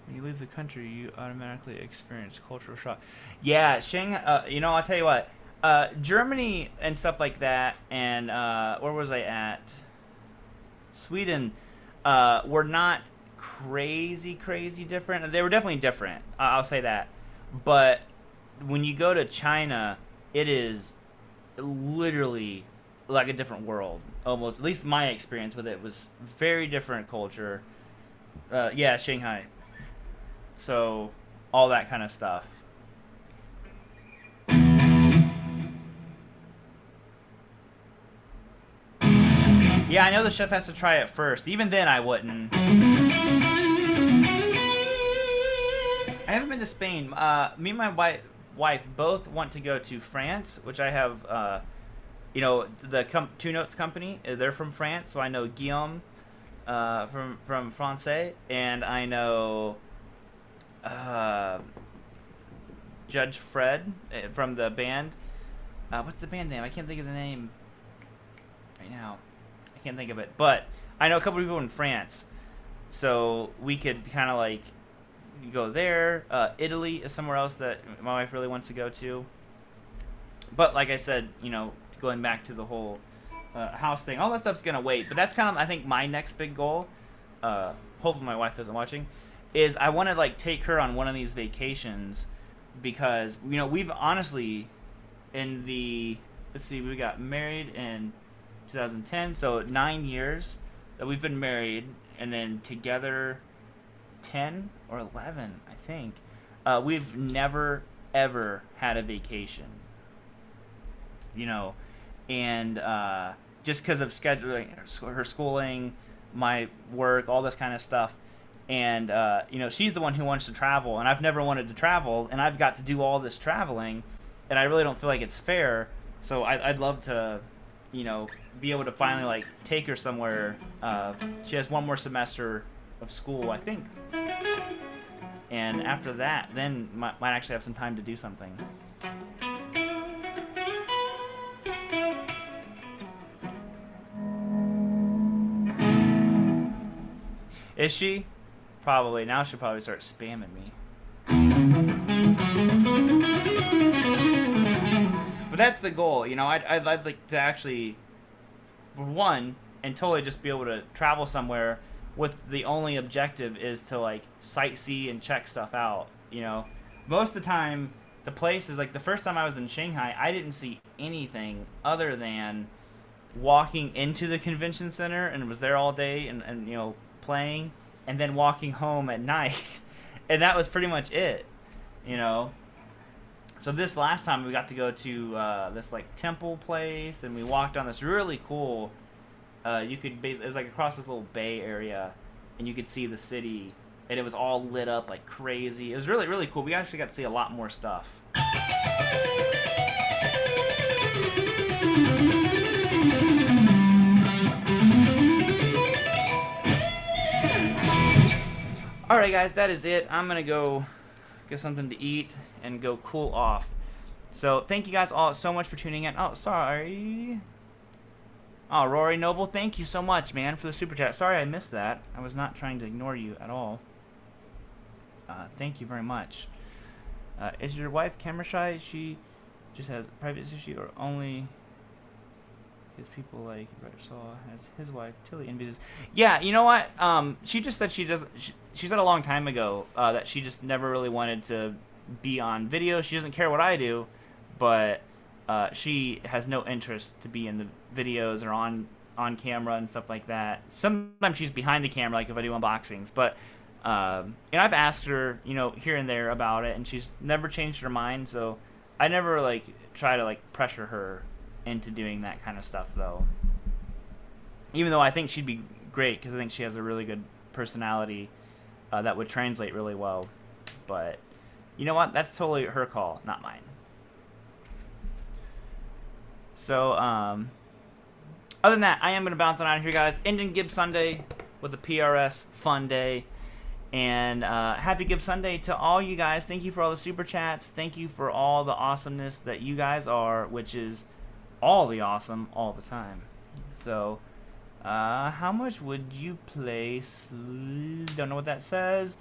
When you leave the country, you automatically experience cultural shock. Yeah, Shanghai. I'll tell you what. Germany and stuff like that, and where was I at? Sweden were not crazy different. They were definitely different. I'll say that. But when you go to China, it is literally like a different world. Almost, at least my experience with it was very different culture. Yeah, Shanghai. So all that kind of stuff. Yeah, I know the chef has to try it first. Even then, I wouldn't. I haven't been to Spain. Me and my wife both want to go to France, which I have, the Two Notes company. They're from France, so I know Guillaume from Francais, and I know Judge Fred from the band. What's the band name? I can't think of the name right now. I can't think of it, but I know a couple of people in France, so we could kind of like go there. Italy is somewhere else that my wife really wants to go to. But like I said, going back to the whole house thing, all that stuff's gonna wait. But that's kind of, I think, my next big goal. Hopefully my wife isn't watching. Is I want to like take her on one of these vacations, because we've honestly we got married in 2010, so 9 years that we've been married, and then together 10 or 11, I think. We've never ever had a vacation, and just because of scheduling, her schooling, my work, all this kind of stuff. And she's the one who wants to travel, and I've never wanted to travel, and I've got to do all this traveling, and I really don't feel like it's fair. So I'd love to be able to finally like take her somewhere. She has one more semester of school, I think, and after that then might actually have some time to do something. Is she? Probably. Now she'll probably start spamming me. But that's the goal, I'd like to actually, for one, and totally just be able to travel somewhere with the only objective is to like sightsee and check stuff out. Most of the time, the place is like, the first time I was in Shanghai, I didn't see anything other than walking into the convention center and was there all day and playing, and then walking home at night. And that was pretty much it, So this last time we got to go to this like temple place, and we walked on this really cool, it was like across this little bay area, and you could see the city and it was all lit up like crazy. It was really, really cool. We actually got to see a lot more stuff. Alright guys, that is it. I'm gonna go get something to eat and go cool off. So thank you guys all so much for tuning in. Oh, sorry. Oh, Rory Noble, thank you so much, man, for the super chat. Sorry I missed that. I was not trying to ignore you at all. Thank you very much. Is your wife camera shy? She just has privacy issue, or only his people like your brother saw as his wife Tilly envies? Yeah, you know what? She just said she doesn't. She said a long time ago that she just never really wanted to be on video. She doesn't care what I do, but she has no interest to be in the videos or on camera and stuff like that. Sometimes she's behind the camera, like if I do unboxings, but. And I've asked her, you know, here and there about it, and she's never changed her mind. So I never like try to like pressure her into doing that kind of stuff, though. Even though I think she'd be great, because I think she has a really good personality that would translate really well. But you know what? That's totally her call, not mine. So other than that, I am gonna bounce on out of here, guys. Ending Gibsunday with a PRS fun day. And happy Gibsunday to all you guys. Thank you for all the super chats. Thank you for all the awesomeness that you guys are, which is all the awesome all the time. So, how much would you place? Don't know what that says.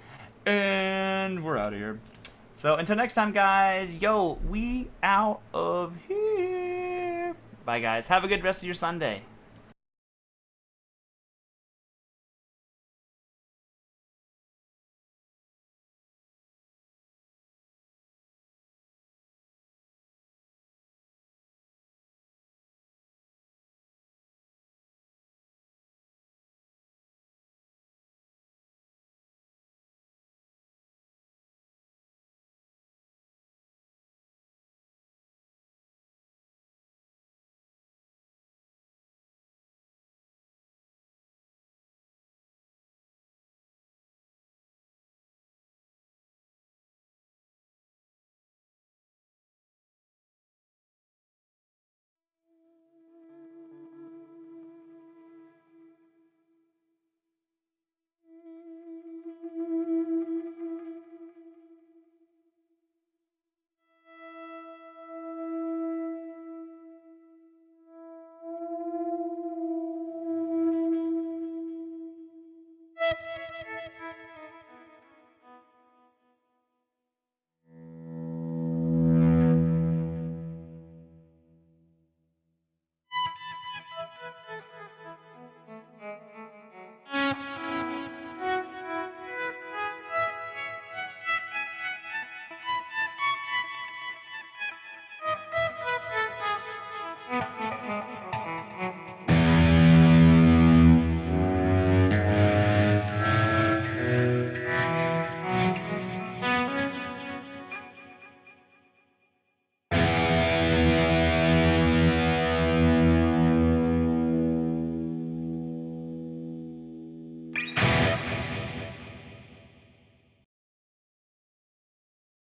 And we're out of here. So, until next time, guys. Yo, we out of here. Bye, guys. Have a good rest of your Sunday.